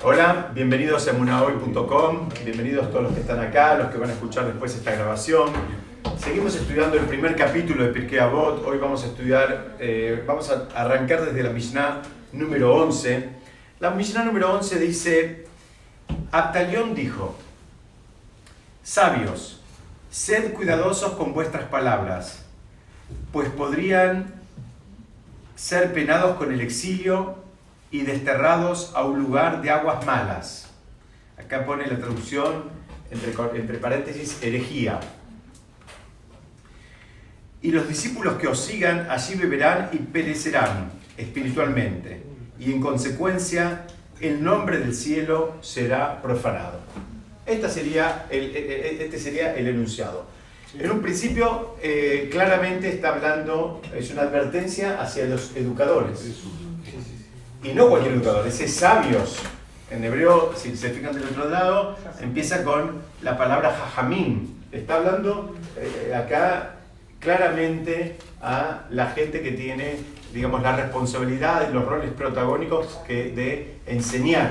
Hola, bienvenidos a emunahoy.com, bienvenidos todos los que están acá, los que van a escuchar después esta grabación. Seguimos estudiando el primer capítulo de Pirkei Avot. Hoy vamos a estudiar, vamos a arrancar desde la Mishnah número 11. La Mishnah número 11 dice: Abtalión dijo: sabios, sed cuidadosos con vuestras palabras, pues podrían ser penados con el exilio y desterrados a un lugar de aguas malas. Acá pone la traducción, entre paréntesis, herejía. Y los discípulos que os sigan allí beberán y perecerán espiritualmente, y en consecuencia el nombre del cielo será profanado. Este sería el enunciado. En un principio, claramente está hablando, es una advertencia hacia los educadores. Y no cualquier educador, ese sabios. En hebreo, si se fijan del otro lado, empieza con la palabra jajamim. Está hablando acá claramente a la gente que tiene, digamos, la responsabilidad y los roles protagónicos de enseñar.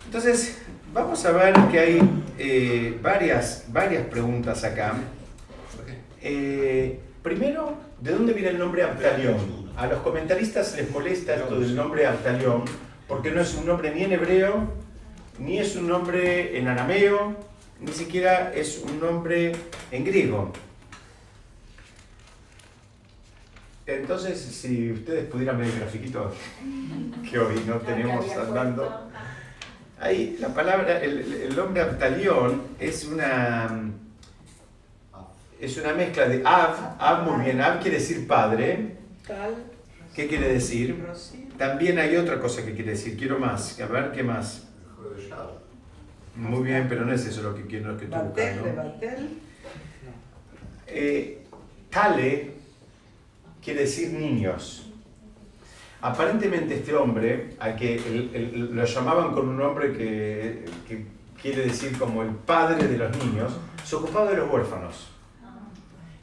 Entonces, vamos a ver que hay varias preguntas acá. Primero, ¿de dónde viene el nombre Abtalión? A los comentaristas les molesta esto del nombre Abtalión, porque no es un nombre ni en hebreo, ni es un nombre en arameo, ni siquiera es un nombre en griego. Entonces, si ustedes pudieran ver el grafiquito que hoy no tenemos andando, ahí la palabra, el nombre Abtalión es una mezcla de Av, muy bien, Av quiere decir padre. ¿Qué quiere decir? También hay otra cosa que quiere decir, quiero más, a ver, ¿qué más? Muy bien, pero no es eso lo que quiero, lo que tú buscas, ¿no? Tale quiere decir niños. Aparentemente este hombre, al que lo llamaban con un nombre que quiere decir como el padre de los niños, se ocupaba de los huérfanos.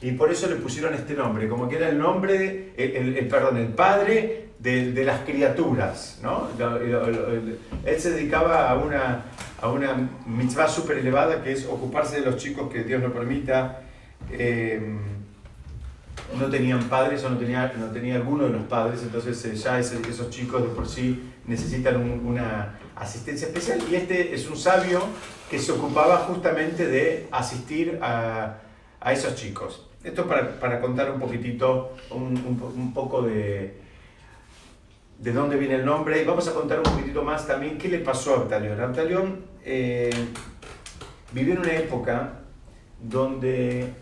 Y por eso le pusieron este nombre, como que era el nombre, el padre de las criaturas, ¿no? Él se dedicaba a una mitzvah súper elevada, que es ocuparse de los chicos que Dios no permita, no tenían padres o no tenía alguno de los padres, entonces ya esos chicos de por sí necesitan una asistencia especial. Y este es un sabio que se ocupaba justamente de asistir a esos chicos. Esto para contar un poquitito, un poco de dónde viene el nombre. Y vamos a contar un poquitito más también qué le pasó a Abtalión. Abtalión vivió en una época donde,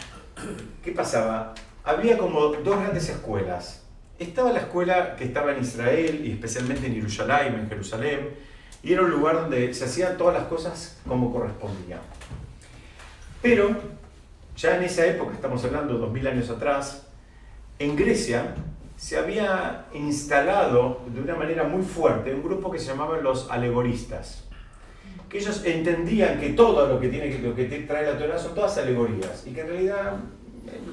¿qué pasaba? Había como dos grandes escuelas. Estaba la escuela que estaba en Israel y especialmente en Jerusalén, y era un lugar donde se hacían todas las cosas como correspondía. Pero ya en esa época, estamos hablando 2000 años atrás, en Grecia se había instalado de una manera muy fuerte un grupo que se llamaban los alegoristas, que ellos entendían que todo lo que trae la Torá son todas alegorías, y que en realidad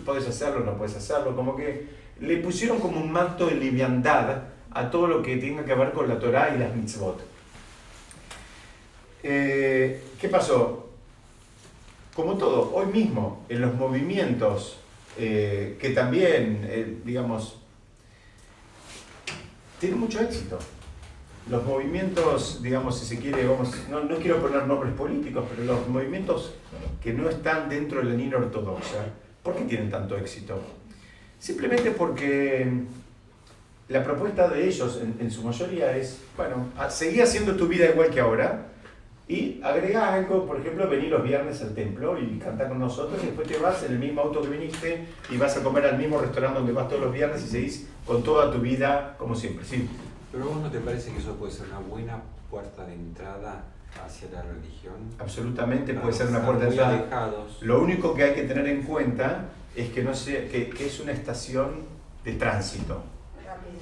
podés hacerlo, no podés hacerlo, como que le pusieron como un manto de liviandad a todo lo que tenga que ver con la Torá y las mitzvot. ¿Qué pasó? Como todo, hoy mismo, en los movimientos que también, digamos, tienen mucho éxito. Los movimientos, digamos, si se quiere, no quiero poner nombres políticos, pero los movimientos que no están dentro de la línea ortodoxa, ¿por qué tienen tanto éxito? Simplemente porque la propuesta de ellos, en su mayoría, es, bueno, seguí haciendo tu vida igual que ahora, y agrega algo, por ejemplo, venir los viernes al templo y cantar con nosotros, y después te vas en el mismo auto que viniste y vas a comer al mismo restaurante donde vas todos los viernes y seguís con toda tu vida como siempre. Sí. ¿Pero a vos no te parece que eso puede ser una buena puerta de entrada hacia la religión? Absolutamente puede ser una puerta de entrada. Alejados. Lo único que hay que tener en cuenta es que, que es una estación de tránsito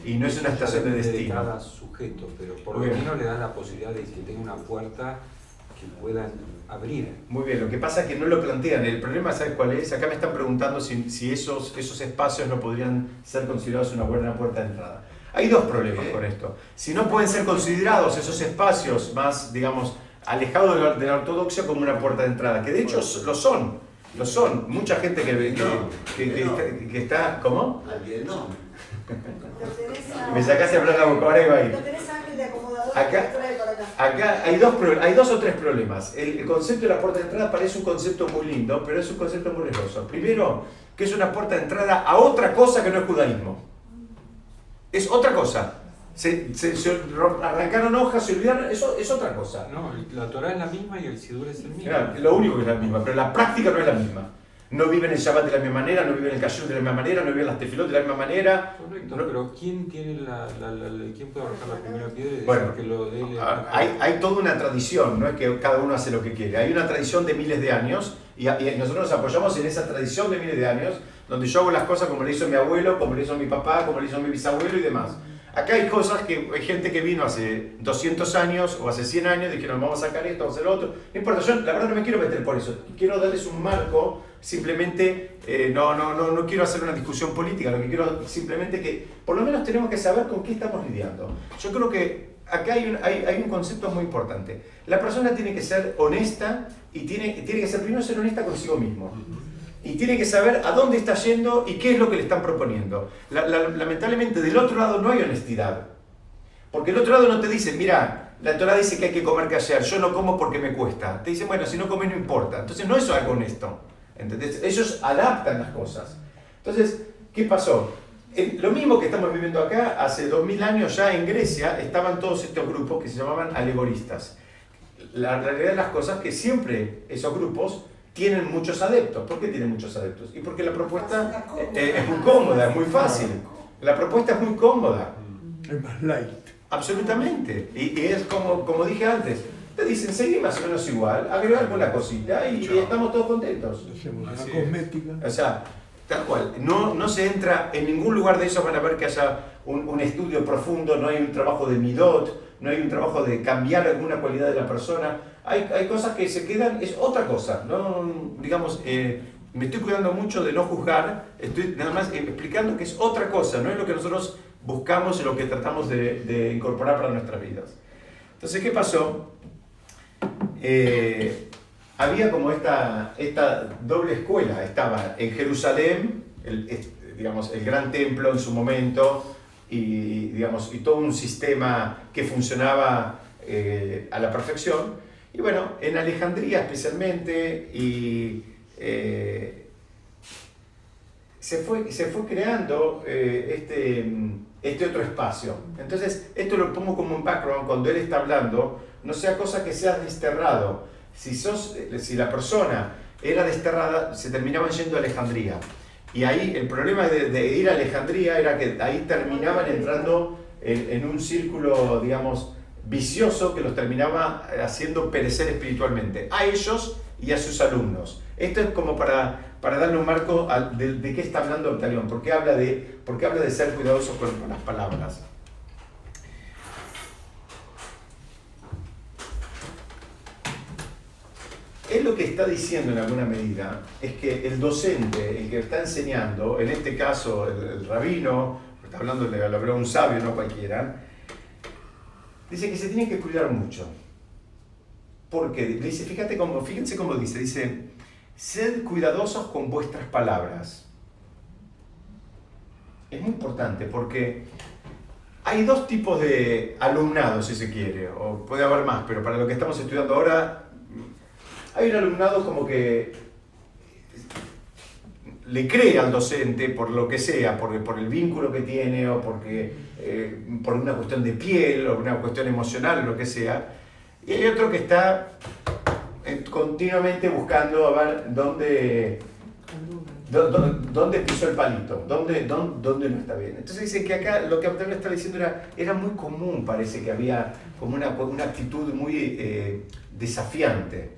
y no es una estación de destino. Cada sujeto, pero por lo menos le dan la posibilidad de que tenga una puerta que puedan abrir. Muy bien, lo que pasa es que no lo plantean. El problema, ¿sabes cuál es? Acá me están preguntando si esos espacios no podrían ser considerados una buena puerta de entrada. Hay dos problemas con esto. Si no pueden ser considerados esos espacios más, digamos, alejados de la ortodoxia como una puerta de entrada, que de hecho lo son. Lo son. Mucha gente que está... ¿Cómo? Me sacaste a hablar la boca, ahora iba a ir. Acá hay dos o tres problemas. El concepto de la puerta de entrada parece un concepto muy lindo, pero es un concepto muy riesgoso. Primero, que es una puerta de entrada a otra cosa que no es judaísmo. Es otra cosa. Se arrancaron hojas, se olvidaron, eso es otra cosa. No, la Torah es la misma y el Sidur es el mismo. Claro, lo único que es la misma, pero la práctica no es la misma. No viven el Shabbat de la misma manera, no viven el Kashrut de la misma manera, no viven las tefilot de la misma manera. Correcto, pero ¿quién tiene quién puede arrojar la primera piedra y decir bueno, que lo de él hay toda una tradición, no es que cada uno hace lo que quiere. Hay una tradición de miles de años y nosotros nos apoyamos en esa tradición de miles de años, donde yo hago las cosas como le hizo mi abuelo, como le hizo mi papá, como le hizo mi bisabuelo y demás. Acá hay cosas que hay gente que vino hace 200 años o hace 100 años y dijeron vamos a sacar esto, vamos a hacer lo otro. No importa, yo la verdad no me quiero meter por eso. Quiero darles un marco, simplemente no quiero hacer una discusión política, lo que quiero simplemente que por lo menos tenemos que saber con qué estamos lidiando. Yo creo que acá hay un concepto muy importante. La persona tiene que ser honesta y tiene que ser primero ser honesta consigo mismo. Y tiene que saber a dónde está yendo y qué es lo que le están proponiendo. Lamentablemente del otro lado no hay honestidad. Porque el otro lado no te dice, mira, la Torah dice que hay que comer kasher, yo no como porque me cuesta. Te dicen, bueno, si no comes no importa. Entonces no es algo honesto. ¿Entendés? Ellos adaptan las cosas. Entonces, ¿qué pasó? Lo mismo que estamos viviendo acá, hace 2000 años ya en Grecia estaban todos estos grupos que se llamaban alegoristas. La realidad de las cosas es que siempre esos grupos tienen muchos adeptos. ¿Por qué tienen muchos adeptos? Y porque la propuesta es muy cómoda, es muy fácil. La propuesta es muy cómoda. Es más light. Absolutamente. Y es como dije antes. Te dicen, seguir más o menos igual, agregar alguna cosita y estamos todos contentos. Hacemos una cosmética. O sea, tal cual. No se entra en ningún lugar de eso, van a ver que haya un estudio profundo, no hay un trabajo de midot, no hay un trabajo de cambiar alguna cualidad de la persona. Hay cosas que se quedan, es otra cosa. No, digamos, me estoy cuidando mucho de no juzgar, estoy nada más explicando que es otra cosa, no es lo que nosotros buscamos y lo que tratamos de incorporar para nuestras vidas. Entonces, ¿qué pasó? Había como esta doble escuela. Estaba en Jerusalén, el gran templo en su momento, y todo un sistema que funcionaba a la perfección. Y bueno, en Alejandría especialmente, se fue creando este otro espacio. Entonces, esto lo pongo como un background cuando él está hablando, no sea cosa que seas desterrado. Si la persona era desterrada, se terminaban yendo a Alejandría. Y ahí el problema de ir a Alejandría era que ahí terminaban entrando en un círculo, digamos, vicioso que los terminaba haciendo perecer espiritualmente, a ellos y a sus alumnos. Esto es como para darle un marco de qué está hablando Octavión, por qué habla de ser cuidadosos con las palabras. Él lo que está diciendo en alguna medida es que el docente, el que está enseñando, en este caso el rabino, está hablando de un sabio, no cualquiera, dice que se tiene que cuidar mucho. Porque dice, fíjense cómo dice, sed cuidadosos con vuestras palabras. Es muy importante porque hay dos tipos de alumnado, si se quiere, o puede haber más, pero para lo que estamos estudiando ahora, hay un alumnado como que le cree al docente por lo que sea, por el vínculo que tiene, o por una cuestión de piel, o una cuestión emocional, o lo que sea. Y hay otro que está continuamente buscando a ver dónde pisó el palito, dónde no está bien. Entonces dicen que acá lo que Abdel está diciendo era muy común, parece que había como una actitud muy desafiante.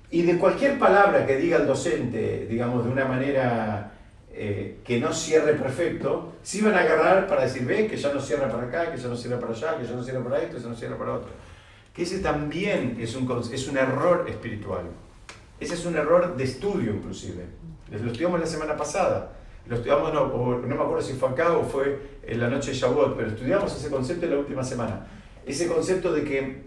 Y de cualquier palabra que diga el docente, digamos, de una manera que no cierre perfecto, se iban a agarrar para decir, ve, que ya no cierra para acá, que ya no cierra para allá, que ya no cierra para esto, que ya no cierra para otro. Que ese también es un error espiritual. Ese es un error de estudio, inclusive. Lo estudiamos la semana pasada. lo estudiamos, no me acuerdo si fue acá o fue en la noche de Shavuot, pero estudiamos ese concepto en la última semana. Ese concepto de que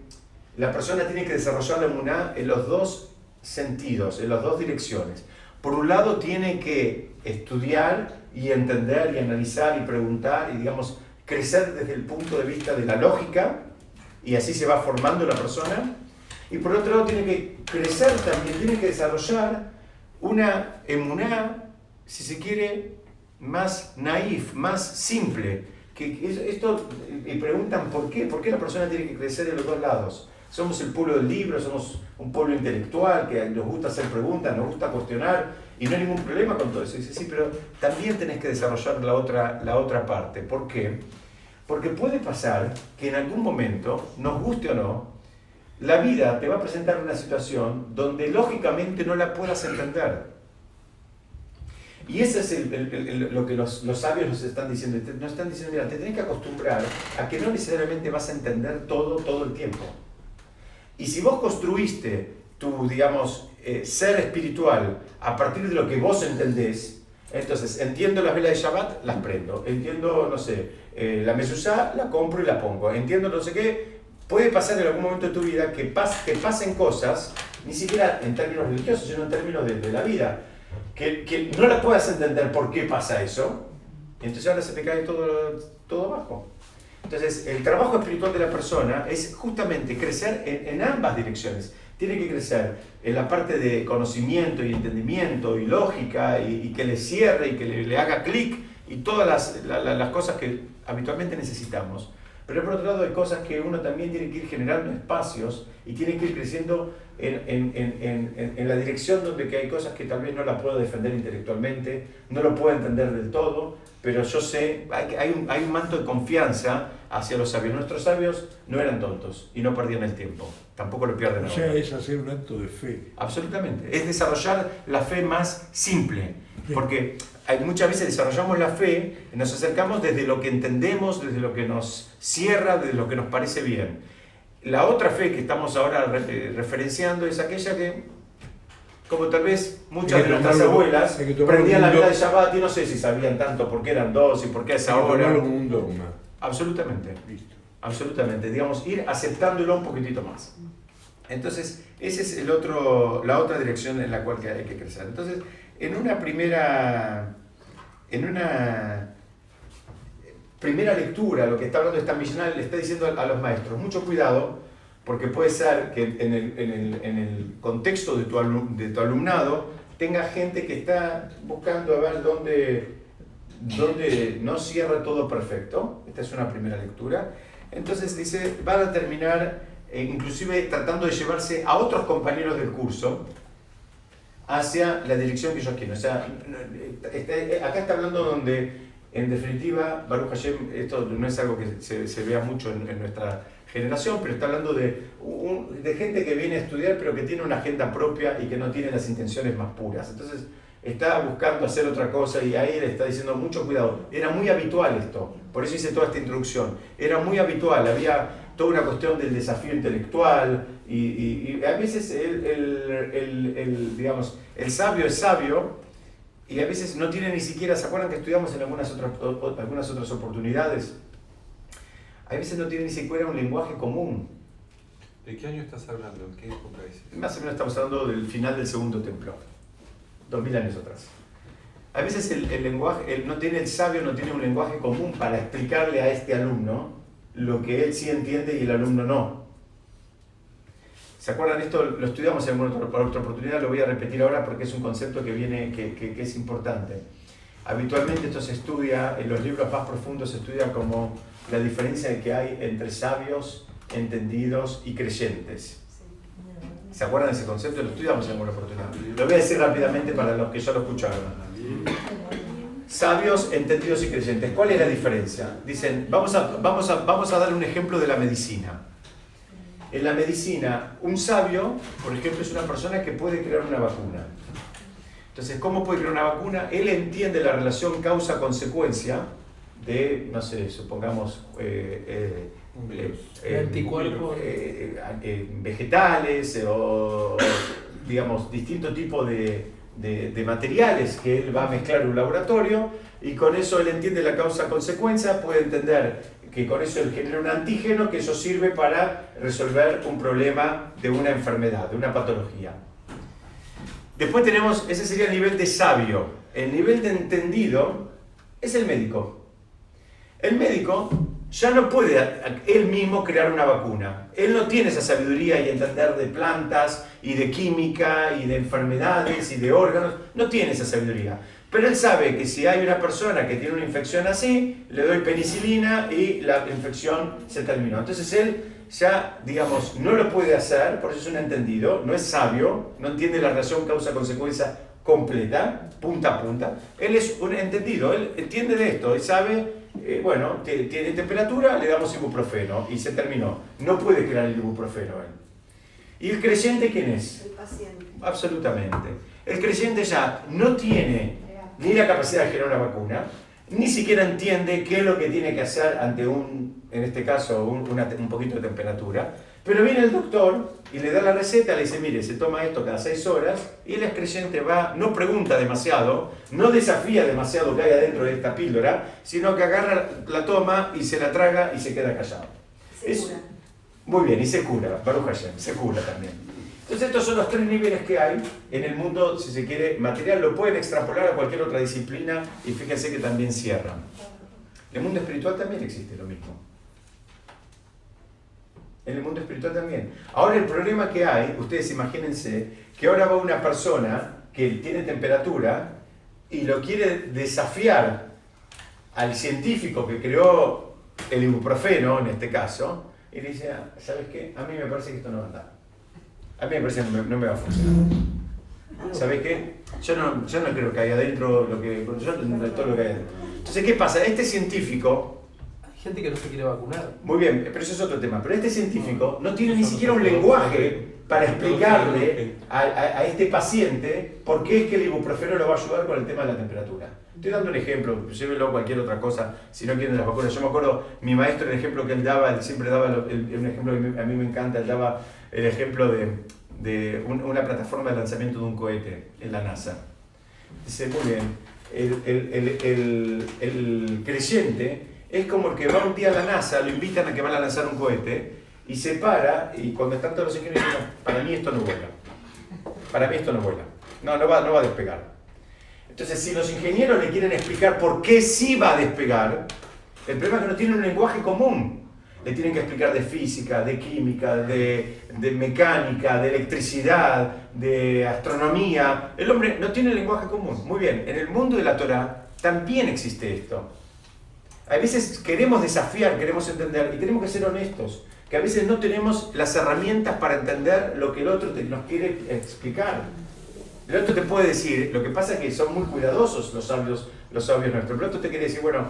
la persona tiene que desarrollar la emuná en los dos sentidos, en las dos direcciones. Por un lado tiene que estudiar y entender y analizar y preguntar y, digamos, crecer desde el punto de vista de la lógica, y así se va formando la persona. Y por otro lado tiene que crecer también, tiene que desarrollar una emuná, si se quiere, más naif, más simple. Esto, y preguntan ¿por qué la persona tiene que crecer en los dos lados? Somos el pueblo del libro, somos un pueblo intelectual que nos gusta hacer preguntas, nos gusta cuestionar, y no hay ningún problema con todo eso. Dice, sí, pero también tenés que desarrollar la otra parte. ¿Por qué? Porque puede pasar que en algún momento, nos guste o no, la vida te va a presentar una situación donde lógicamente no la puedas entender. Y eso es lo que los sabios nos están diciendo. Nos están diciendo, mira, te tenés que acostumbrar a que no necesariamente vas a entender todo el tiempo. Y si vos construiste tu, digamos, ser espiritual a partir de lo que vos entendés, entonces entiendo las velas de Shabbat, las prendo. Entiendo, no sé, la mezuzá, la compro y la pongo. Entiendo no sé qué. Puede pasar en algún momento de tu vida que pasen cosas, ni siquiera en términos religiosos, sino en términos de la vida, que no la puedas entender por qué pasa eso, y entonces ahora se te cae todo abajo. Entonces, el trabajo espiritual de la persona es justamente crecer en ambas direcciones. Tiene que crecer en la parte de conocimiento y entendimiento y lógica, y que le cierre y que le haga clic, y todas las cosas que habitualmente necesitamos. Pero por otro lado hay cosas que uno también tiene que ir generando espacios y tiene que ir creciendo en la dirección donde que hay cosas que tal vez no la puedo defender intelectualmente, no lo puedo entender del todo, pero yo sé, hay un manto de confianza hacia los sabios. Nuestros sabios no eran tontos y no perdían el tiempo, tampoco lo pierden ahora. O sea, es hacer un acto de fe. Absolutamente, es desarrollar la fe más simple, Sí. porque muchas veces desarrollamos la fe, nos acercamos desde lo que entendemos, desde lo que nos cierra, desde lo que nos parece bien. La otra fe que estamos ahora referenciando es aquella que, como tal vez muchas de nuestras abuelas, prendían la vela de Shabbat y no sé si sabían tanto por qué eran dos y por qué a esa hora. Tomarlo como un dogma. Absolutamente. Listo. Absolutamente, digamos, ir aceptándolo un poquitito más. Entonces, esa es la otra dirección en la cual hay que crecer. Entonces, en una primera lectura, lo que está hablando esta misional le está diciendo a los maestros, mucho cuidado, porque puede ser que en el contexto de tu alumnado tenga gente que está buscando a ver dónde no cierra todo perfecto. Esta es una primera lectura. Entonces dice, van a terminar inclusive tratando de llevarse a otros compañeros del curso hacia la dirección que ellos quieren. O sea, acá está hablando donde, en definitiva, Baruch Hashem, esto no es algo que se vea mucho en nuestra generación, pero está hablando de gente que viene a estudiar pero que tiene una agenda propia y que no tiene las intenciones más puras. Entonces, está buscando hacer otra cosa y ahí le está diciendo mucho cuidado. Era muy habitual esto, por eso hice toda esta introducción. Era muy habitual, había toda una cuestión del desafío intelectual y a veces digamos, el sabio es sabio y a veces no tiene ni siquiera, ¿se acuerdan que estudiamos en algunas otras oportunidades? A veces no tiene ni siquiera un lenguaje común. ¿De qué año estás hablando? ¿En qué época es? Más o menos estamos hablando del final del segundo templo. 2000 años atrás. A veces el lenguaje, el sabio no tiene un lenguaje común para explicarle a este alumno lo que él sí entiende y el alumno no. ¿Se acuerdan? Esto lo estudiamos en alguna otra oportunidad, lo voy a repetir ahora porque es un concepto que es importante. Habitualmente esto se estudia, en los libros más profundos se estudia como la diferencia que hay entre sabios, entendidos y creyentes. ¿Se acuerdan de ese concepto? Lo estudiamos en alguna oportunidad. Lo voy a decir rápidamente para los que ya lo escucharon. Sabios, entendidos y creyentes. ¿Cuál es la diferencia? Dicen, vamos a dar un ejemplo de la medicina. En la medicina, un sabio, por ejemplo, es una persona que puede crear una vacuna. Entonces, ¿cómo puede crear una vacuna? Él entiende la relación causa-consecuencia de, no sé, supongamos, anticuerpos, vegetales o, digamos, distintos tipos de de materiales que él va a mezclar en un laboratorio, y con eso él entiende la causa-consecuencia, puede entender que con eso él genera un antígeno, que eso sirve para resolver un problema de una enfermedad, de una patología. Después tenemos, ese sería el nivel de sabio. El nivel de entendido es el médico. El médico ya no puede él mismo crear una vacuna. Él no tiene esa sabiduría y entender de plantas y de química y de enfermedades y de órganos. No tiene esa sabiduría. Pero él sabe que si hay una persona que tiene una infección así, le doy penicilina y la infección se terminó. Entonces él ya, digamos, no lo puede hacer, por eso es un entendido, no es sabio, no entiende la relación causa-consecuencia completa, punta a punta. Él es un entendido, él entiende de esto, él sabe, bueno, tiene temperatura, le damos ibuprofeno y se terminó. No puede crear el ibuprofeno él. ¿Y el creyente quién es? El paciente. Absolutamente. El creyente ya no tiene ni la capacidad de generar una vacuna, ni siquiera entiende qué es lo que tiene que hacer ante en este caso, un poquito de temperatura. Pero viene el doctor y le da la receta, le dice, mire, se toma esto cada 6 horas, y él es creyente, va, no pregunta demasiado, no desafía demasiado que hay adentro de esta píldora, sino que agarra, la toma y se la traga y se queda callado. Se cura. Muy bien, y se cura, Baruch Hashem, se cura también. Entonces estos son los 3 niveles que hay en el mundo, si se quiere, material. Lo pueden extrapolar a cualquier otra disciplina y fíjense que también cierran. En el mundo espiritual también existe lo mismo. En el mundo espiritual también. Ahora el problema que hay, ustedes imagínense, que ahora va una persona que tiene temperatura y lo quiere desafiar al científico que creó el ibuprofeno, en este caso, y le dice, ¿sabes qué? A mí me parece que esto no va a andar. A mí me parece que no me va a funcionar. ¿Sabes qué? Yo no creo que haya adentro todo lo que hay adentro. Entonces, ¿qué pasa? Este científico... Hay gente que no se quiere vacunar. Muy bien, pero eso es otro tema. Pero este científico no tiene ni siquiera un lenguaje para explicarle a este paciente por qué es que el ibuprofeno lo va a ayudar con el tema de la temperatura. Estoy dando un ejemplo, llévelo cualquier otra cosa, si no quieren las vacunas. Yo me acuerdo, mi maestro, el ejemplo que él daba, él siempre daba un ejemplo que a mí me encanta, él daba el ejemplo de una plataforma de lanzamiento de un cohete en la NASA. Dice, muy bien, el creyente es como el que va un día a la NASA, lo invitan a que van a lanzar un cohete, y se para, y cuando están todos los ingenieros dicen, no, para mí esto no vuela. Para mí esto no vuela. No va a despegar. Entonces, si los ingenieros le quieren explicar por qué sí va a despegar, el problema es que no tienen un lenguaje común. Le tienen que explicar de física, de química, de mecánica, de electricidad, de astronomía. El hombre no tiene lenguaje común. Muy bien, en el mundo de la Torá también existe esto. A veces queremos desafiar, queremos entender, y tenemos que ser honestos, que a veces no tenemos las herramientas para entender lo que el otro nos quiere explicar. El otro te puede decir, lo que pasa es que son muy cuidadosos los sabios nuestros. El otro te quiere decir, bueno,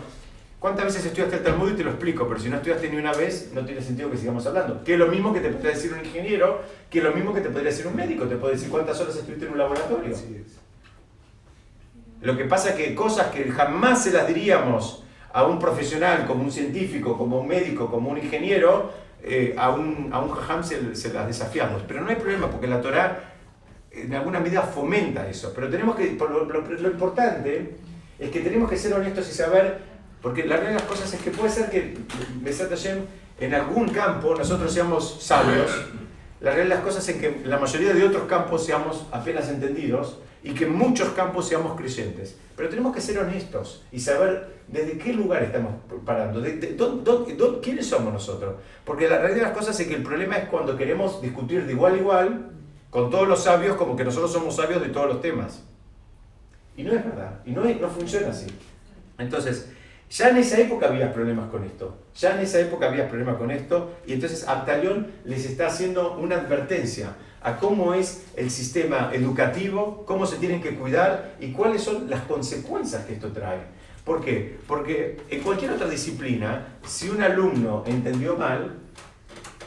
¿cuántas veces estudiaste el Talmud y te lo explico? Pero si no estudiaste ni una vez, no tiene sentido que sigamos hablando. Que es lo mismo que te podría decir un ingeniero, que es lo mismo que te podría decir un médico. Te puede decir cuántas horas estuviste en un laboratorio. Lo que pasa es que cosas que jamás se las diríamos a un profesional, como un científico, como un médico, como un ingeniero, a un jajam se las desafiamos. Pero no hay problema, porque la Torá en alguna medida fomenta eso. Pero tenemos que, lo importante es que tenemos que ser honestos y saber, porque la realidad de las cosas es que puede ser que Besat Hashem, en algún campo nosotros seamos sabios, la realidad de las cosas es que en la mayoría de otros campos seamos apenas entendidos y que en muchos campos seamos creyentes. Pero tenemos que ser honestos y saber desde qué lugar estamos parando, quiénes somos nosotros. Porque la realidad de las cosas es que el problema es cuando queremos discutir de igual a igual con todos los sabios, como que nosotros somos sabios de todos los temas. Y no es verdad, y no funciona así. Entonces, ya en esa época había problemas con esto. Y entonces Abtalión les está haciendo una advertencia a cómo es el sistema educativo, cómo se tienen que cuidar y cuáles son las consecuencias que esto trae. ¿Por qué? Porque en cualquier otra disciplina, si un alumno entendió mal,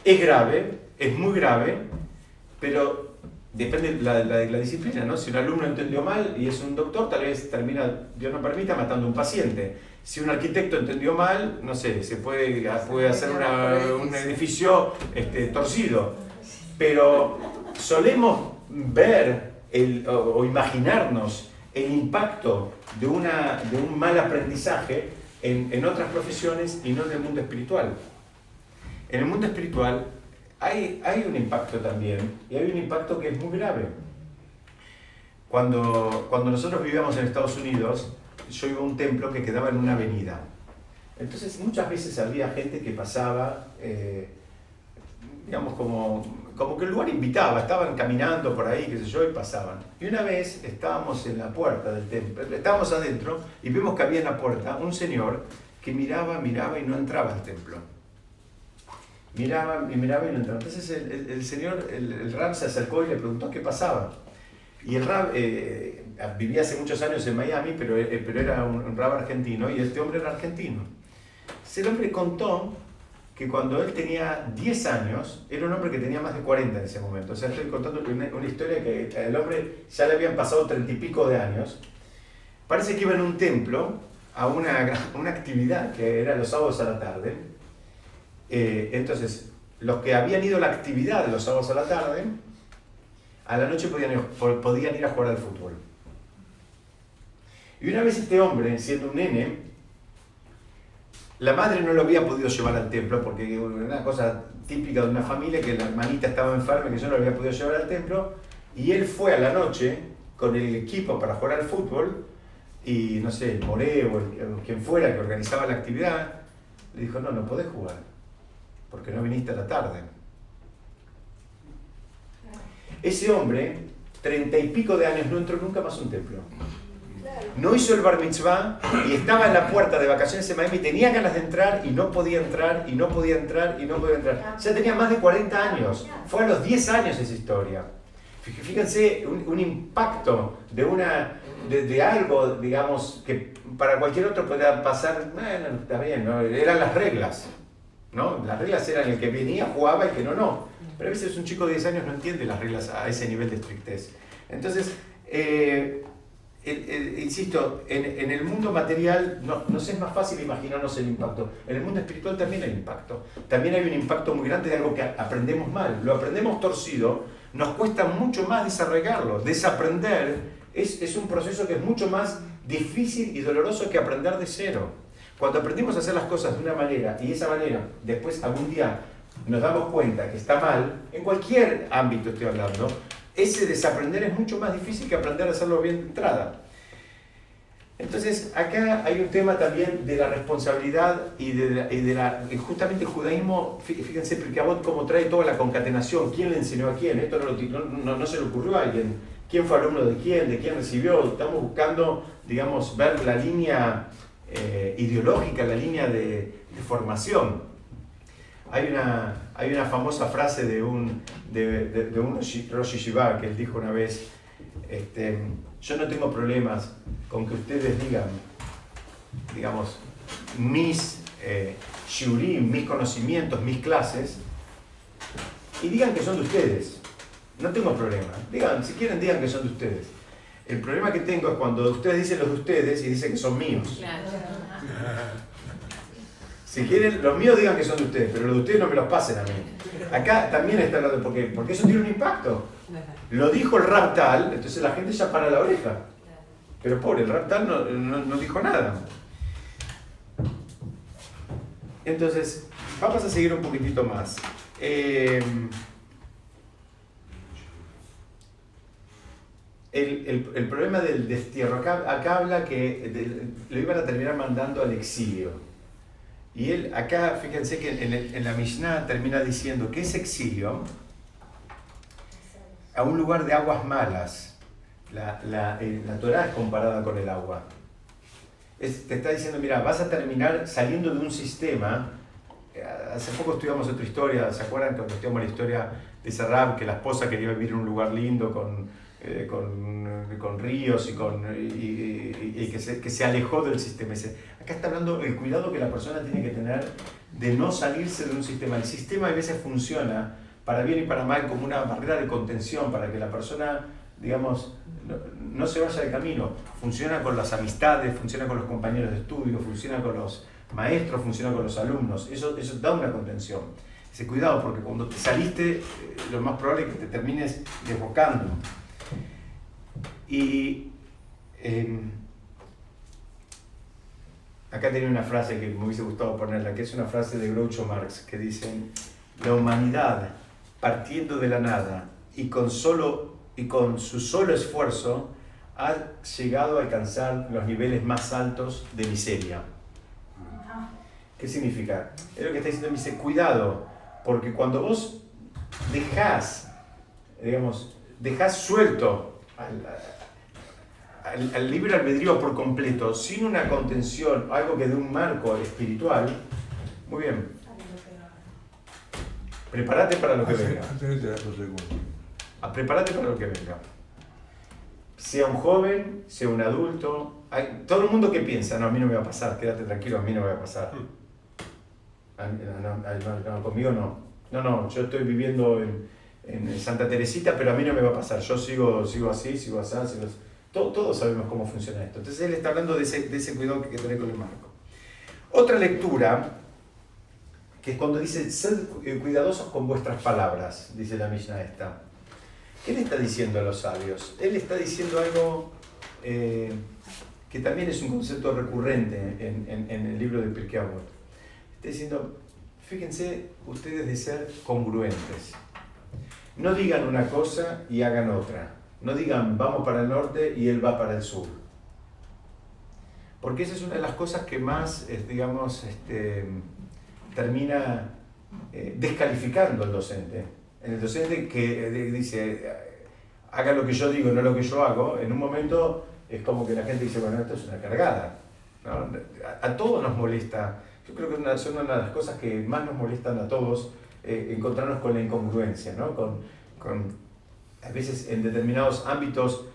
es grave, es muy grave, pero depende de la disciplina, ¿no? Si un alumno entendió mal y es un doctor, tal vez termina, Dios no permita, matando a un paciente. Si un arquitecto entendió mal, no sé, se puede hacer un edificio torcido. Pero solemos ver o imaginarnos el impacto de un mal aprendizaje en otras profesiones y no en el mundo espiritual. En el mundo espiritual hay un impacto también, y hay un impacto que es muy grave. Cuando nosotros vivíamos en Estados Unidos, yo iba a un templo que quedaba en una avenida. Entonces muchas veces había gente que pasaba, digamos como que el lugar invitaba, estaban caminando por ahí, qué sé yo, y pasaban. Y una vez estábamos en la puerta del templo, estábamos adentro y vimos que había en la puerta un señor que miraba y no entraba al templo. Miraba y no entraba. Entonces el señor, el Rab se acercó y le preguntó qué pasaba. Y el Rab vivía hace muchos años en Miami, pero era un Rab argentino, y este hombre era argentino. El hombre contó que cuando él tenía 10 años, era un hombre que tenía más de 40 en ese momento. O sea, estoy contando una historia que al hombre ya le habían pasado 30 y pico de años. Parece que iba en un templo a una actividad que era los sábados a la tarde. Entonces, los que habían ido a la actividad de los sábados a la tarde, a la noche podían ir a jugar al fútbol. Y una vez este hombre, siendo un nene, la madre no lo había podido llevar al templo porque era una cosa típica de una familia, que la hermanita estaba enferma y que yo no lo había podido llevar al templo, y él fue a la noche con el equipo para jugar al fútbol, y no sé, el More o quien fuera que organizaba la actividad le dijo: no podés jugar porque no viniste a la tarde. Ese hombre, 30 y pico de años, no entró nunca más a un templo. No hizo el bar mitzvah y estaba en la puerta de vacaciones en Miami, tenía ganas de entrar y no podía entrar, y no podía entrar, y no podía entrar. Ya tenía más de 40 años. Fue a los 10 años esa historia. Fíjense, un impacto de algo, digamos, que para cualquier otro podría pasar, bueno, está bien, ¿no? Eran las reglas, ¿no? Las reglas eran el que venía, jugaba, y el que no. Pero a veces un chico de 10 años no entiende las reglas a ese nivel de estrictez. Entonces, insisto, en el mundo material nos es más fácil imaginarnos el impacto. En el mundo espiritual también hay impacto. También hay un impacto muy grande de algo que aprendemos mal. Lo aprendemos torcido, nos cuesta mucho más desarraigarlo. Desaprender es un proceso que es mucho más difícil y doloroso que aprender de cero. Cuando aprendimos a hacer las cosas de una manera, y esa manera después algún día nos damos cuenta que está mal, en cualquier ámbito estoy hablando, ese desaprender es mucho más difícil que aprender a hacerlo bien de entrada. Entonces, acá hay un tema también de la responsabilidad y justamente el judaísmo, fíjense, porque a vos cómo trae toda la concatenación, quién le enseñó a quién, esto no se le ocurrió a alguien, quién fue alumno de quién recibió, estamos buscando, digamos, ver la línea ideológica, la línea de formación. Hay una famosa frase de un Rosh Yeshiva que él dijo una vez: yo no tengo problemas con que ustedes digan, digamos, mis shiurim, mis conocimientos, mis clases, y digan que son de ustedes. No tengo problema. Si quieren, digan que son de ustedes. El problema que tengo es cuando ustedes dicen los de ustedes y dicen que son míos. Claro. Si quieren, los míos digan que son de ustedes, pero los de ustedes no me los pasen a mí. Acá también está hablando, porque eso tiene un impacto. Lo dijo el Rab tal, entonces la gente ya para la oreja. Pero pobre, el Rab tal no dijo nada. Entonces, vamos a seguir un poquitito más. El problema del destierro, acá habla que lo iban a terminar mandando al exilio. Y él, acá, fíjense que en la Mishnah termina diciendo que ese exilio a un lugar de aguas malas. La Torá es comparada con el agua. Te está diciendo, mira, vas a terminar saliendo de un sistema. Hace poco estudiamos otra historia, ¿se acuerdan cuando estudiamos la historia de Sarab, que la esposa quería vivir en un lugar lindo con ríos y que se alejó del sistema ese? Acá está hablando del cuidado que la persona tiene que tener de no salirse de un sistema. El sistema a veces funciona para bien y para mal como una barrera de contención para que la persona, digamos, no se vaya de camino. Funciona con las amistades, funciona con los compañeros de estudio, funciona con los maestros, funciona con los alumnos. Eso da una contención. Ese cuidado, porque cuando te saliste, lo más probable es que te termines desbocando. Y acá tenía una frase que me hubiese gustado ponerla, que es una frase de Groucho Marx, que dice: la humanidad, partiendo de la nada y con su solo esfuerzo, ha llegado a alcanzar los niveles más altos de miseria. ¿Qué significa? Es lo que está diciendo, me dice, cuidado, porque cuando vos dejás suelto al libre albedrío por completo, sin una contención, algo que dé un marco espiritual, muy bien, prepárate para lo que venga. Prepárate para lo que venga. Sea un joven, sea un adulto, todo el mundo que piensa, no, a mí no me va a pasar, quédate tranquilo, a mí no me va a pasar. No, conmigo no. No, yo estoy viviendo en Santa Teresita, pero a mí no me va a pasar, yo sigo así, sigo así. Todos sabemos cómo funciona esto. Entonces él está hablando de ese cuidado que hay que tener con el marco. Otra lectura, que es cuando dice, sed cuidadosos con vuestras palabras, dice la Mishnah esta. ¿Qué le está diciendo a los sabios? Él está diciendo algo que también es un concepto recurrente en el libro de Pirkei Avot. Está diciendo, fíjense ustedes de ser congruentes. No digan una cosa y hagan otra. No digan, vamos para el norte y él va para el sur. Porque esa es una de las cosas que más, termina descalificando al docente. El docente que dice, haga lo que yo digo, no lo que yo hago, en un momento es como que la gente dice, bueno, esto es una cargada, ¿no? A todos nos molesta. Yo creo que son una de las cosas que más nos molestan a todos, encontrarnos con la incongruencia, ¿no? A veces en determinados ámbitos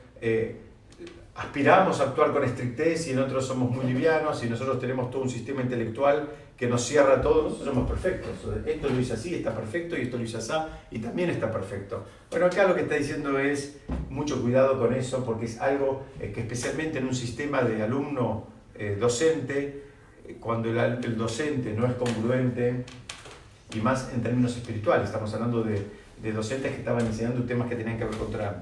aspiramos a actuar con estrictez y en otros somos muy livianos y nosotros tenemos todo un sistema intelectual que nos cierra todo. Nosotros somos perfectos. Esto lo hice así, está perfecto, y esto lo hice así y también está perfecto. Bueno, acá lo que está diciendo es mucho cuidado con eso, porque es algo que especialmente en un sistema de alumno-docente, cuando el docente no es congruente, y más en términos espirituales, estamos hablando de docentes que estaban enseñando temas que tenían que ver con Torah.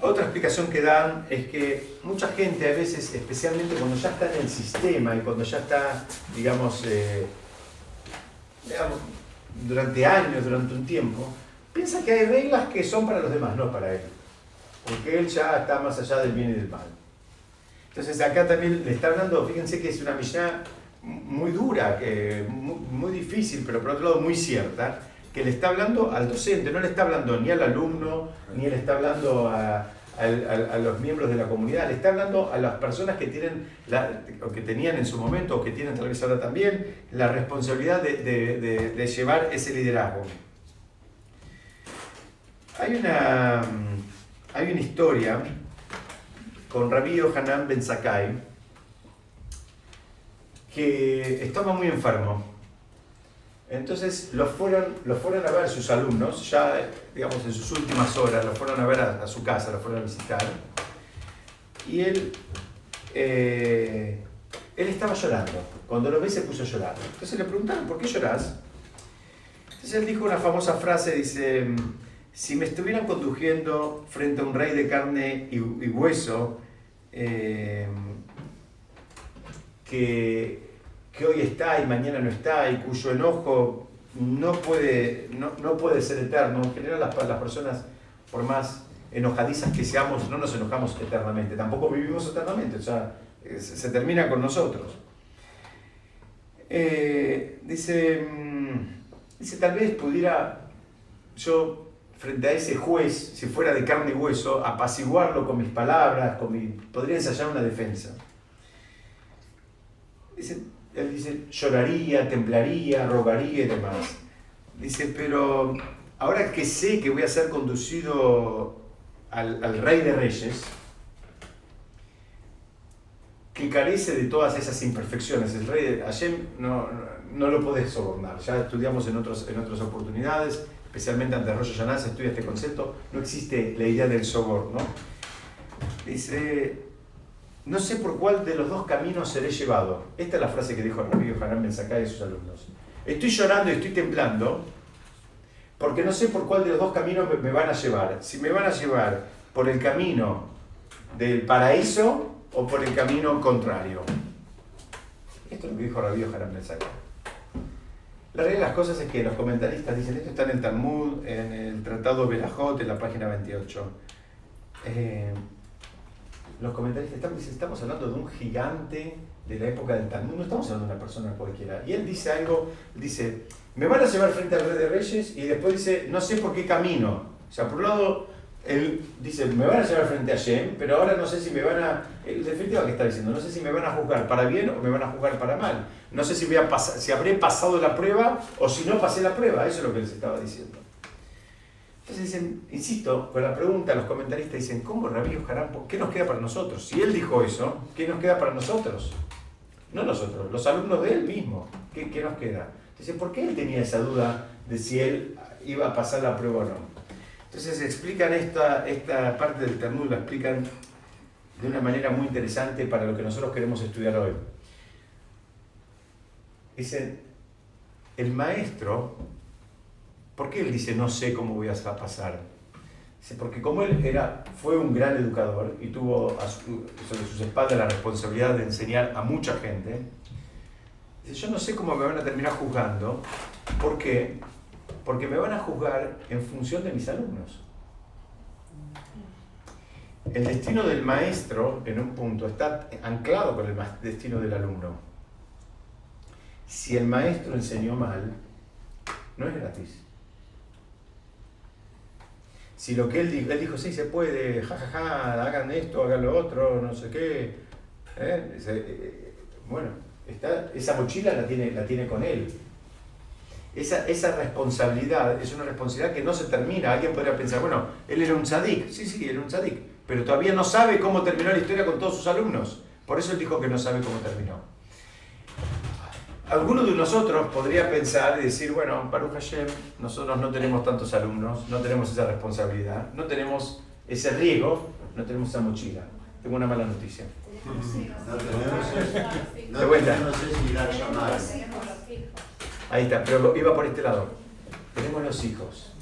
Otra explicación que dan es que mucha gente a veces, especialmente cuando ya está en el sistema y cuando ya está, digamos, durante años, durante un tiempo, piensa que hay reglas que son para los demás, no para él. Porque él ya está más allá del bien y del mal. Entonces acá también le está hablando, fíjense que es una Mishnah muy dura, muy difícil, pero por otro lado muy cierta, que le está hablando al docente, no le está hablando ni al alumno, ni le está hablando a los miembros de la comunidad, le está hablando a las personas que tienen, o que tenían en su momento, o que tienen tal vez ahora también, la responsabilidad de llevar ese liderazgo. Hay una historia con Rabbi Yohanan ben Zakkai, que estaba muy enfermo. Entonces lo fueron a ver sus alumnos, ya digamos en sus últimas horas, lo fueron a ver a su casa, lo fueron a visitar. Y él estaba llorando. Cuando lo ve se puso a llorar. Entonces le preguntaron, ¿por qué llorás? Entonces él dijo una famosa frase, dice, si me estuvieran conduciendo frente a un rey de carne y hueso, que hoy está y mañana no está y cuyo enojo no puede ser eterno. En general las personas, por más enojadizas que seamos, no nos enojamos eternamente, tampoco vivimos eternamente, o sea, se termina con nosotros. Dice, tal vez pudiera yo, frente a ese juez, si fuera de carne y hueso, apaciguarlo con mis palabras, podría ensayar una defensa. Él dice, lloraría, temblaría, rogaría y demás. Dice, pero ahora que sé que voy a ser conducido al Rey de Reyes, que carece de todas esas imperfecciones, el Rey de Hashem no lo podés sobornar. Ya estudiamos en otras oportunidades, especialmente ante Rosh Hashanah se estudia este concepto, no existe la idea del soborno. Dice, no sé por cuál de los dos caminos seré llevado. Esta es la frase que dijo Rabbi Yohanan ben Zakkai y sus alumnos. Estoy llorando y estoy temblando porque no sé por cuál de los dos caminos me van a llevar. Si me van a llevar por el camino del paraíso o por el camino contrario. Esto es lo que dijo Rabbi Yohanan Ben Zakkai. La realidad de las cosas es que los comentaristas dicen, esto está en el Talmud, en el Tratado Berajot, en la página 28. Los comentaristas dicen, estamos hablando de un gigante de la época del Talmud, no estamos hablando de una persona cualquiera. Y él dice algo, dice, me van a llevar frente al Rey de Reyes, y después dice, no sé por qué camino. O sea, por un lado, él dice, me van a llevar frente a Shem, pero ahora no sé si me van a... En definitiva, ¿qué está diciendo? No sé si me van a juzgar para bien o me van a juzgar para mal. No sé si, si habré pasado la prueba o si no pasé la prueba. Eso es lo que les estaba diciendo. Entonces dicen, insisto, con la pregunta, los comentaristas dicen, ¿cómo Rabbi Yohanan? ¿Qué nos queda para nosotros? Si él dijo eso, ¿qué nos queda para nosotros? No nosotros, los alumnos de él mismo. ¿Qué nos queda? Entonces, ¿por qué él tenía esa duda de si él iba a pasar la prueba o no? Entonces explican esta parte del Talmud, la explican de una manera muy interesante para lo que nosotros queremos estudiar hoy. Dicen, el maestro, ¿por qué él dice no sé cómo voy a pasar? Dice, porque como él fue un gran educador y tuvo sobre sus espaldas la responsabilidad de enseñar a mucha gente, dice, yo no sé cómo me van a terminar juzgando. ¿Por qué? Porque me van a juzgar en función de mis alumnos. El destino del maestro, en un punto, está anclado con el destino del alumno. Si el maestro enseñó mal, no es gratis. Si lo que él dijo, sí, se puede, jajaja, hagan esto, hagan lo otro, no sé qué. Bueno, esa mochila la tiene con él. Esa responsabilidad es una responsabilidad que no se termina. Alguien podría pensar, bueno, él era un tzadik. Sí, él era un tzadik. Pero todavía no sabe cómo terminó la historia con todos sus alumnos. Por eso él dijo que no sabe cómo terminó. Alguno de nosotros podría pensar y decir, bueno, Baruch Hashem, nosotros no tenemos tantos alumnos, no tenemos esa responsabilidad, no tenemos ese riesgo, no tenemos esa mochila. Tengo una mala noticia. De vuelta. Ahí está, pero iba por este lado. Tenemos los hijos.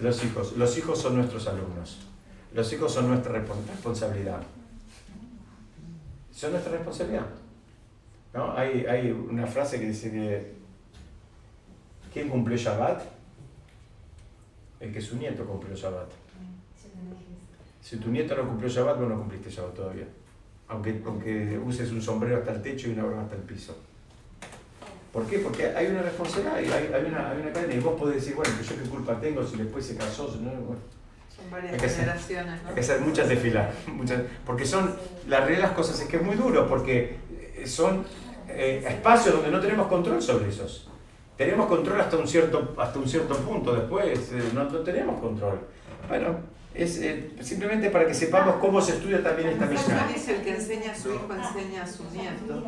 Los hijos son nuestros alumnos. Los hijos son nuestra responsabilidad. Son nuestra responsabilidad. ¿No? Hay una frase que dice que ¿quién cumplió Shabbat? El que su nieto cumplió Shabbat. Si tu nieto no cumplió Shabbat, vos no cumpliste Shabbat todavía. Aunque uses un sombrero hasta el techo y una barba hasta el piso. ¿Por qué? Porque hay una responsabilidad, hay una cadena y vos podés decir, bueno, yo qué culpa tengo si después se casó, si no, bueno. Son varias generaciones, ¿no? Hay que hacer muchas desfilas, porque la realidad de las cosas es que es muy duro, porque son espacios donde no tenemos control sobre esos. Tenemos control hasta un cierto punto, después no tenemos control. Bueno, es simplemente para que sepamos cómo se estudia también esta Mishnah. Dice, el que enseña a su hijo enseña a su nieto.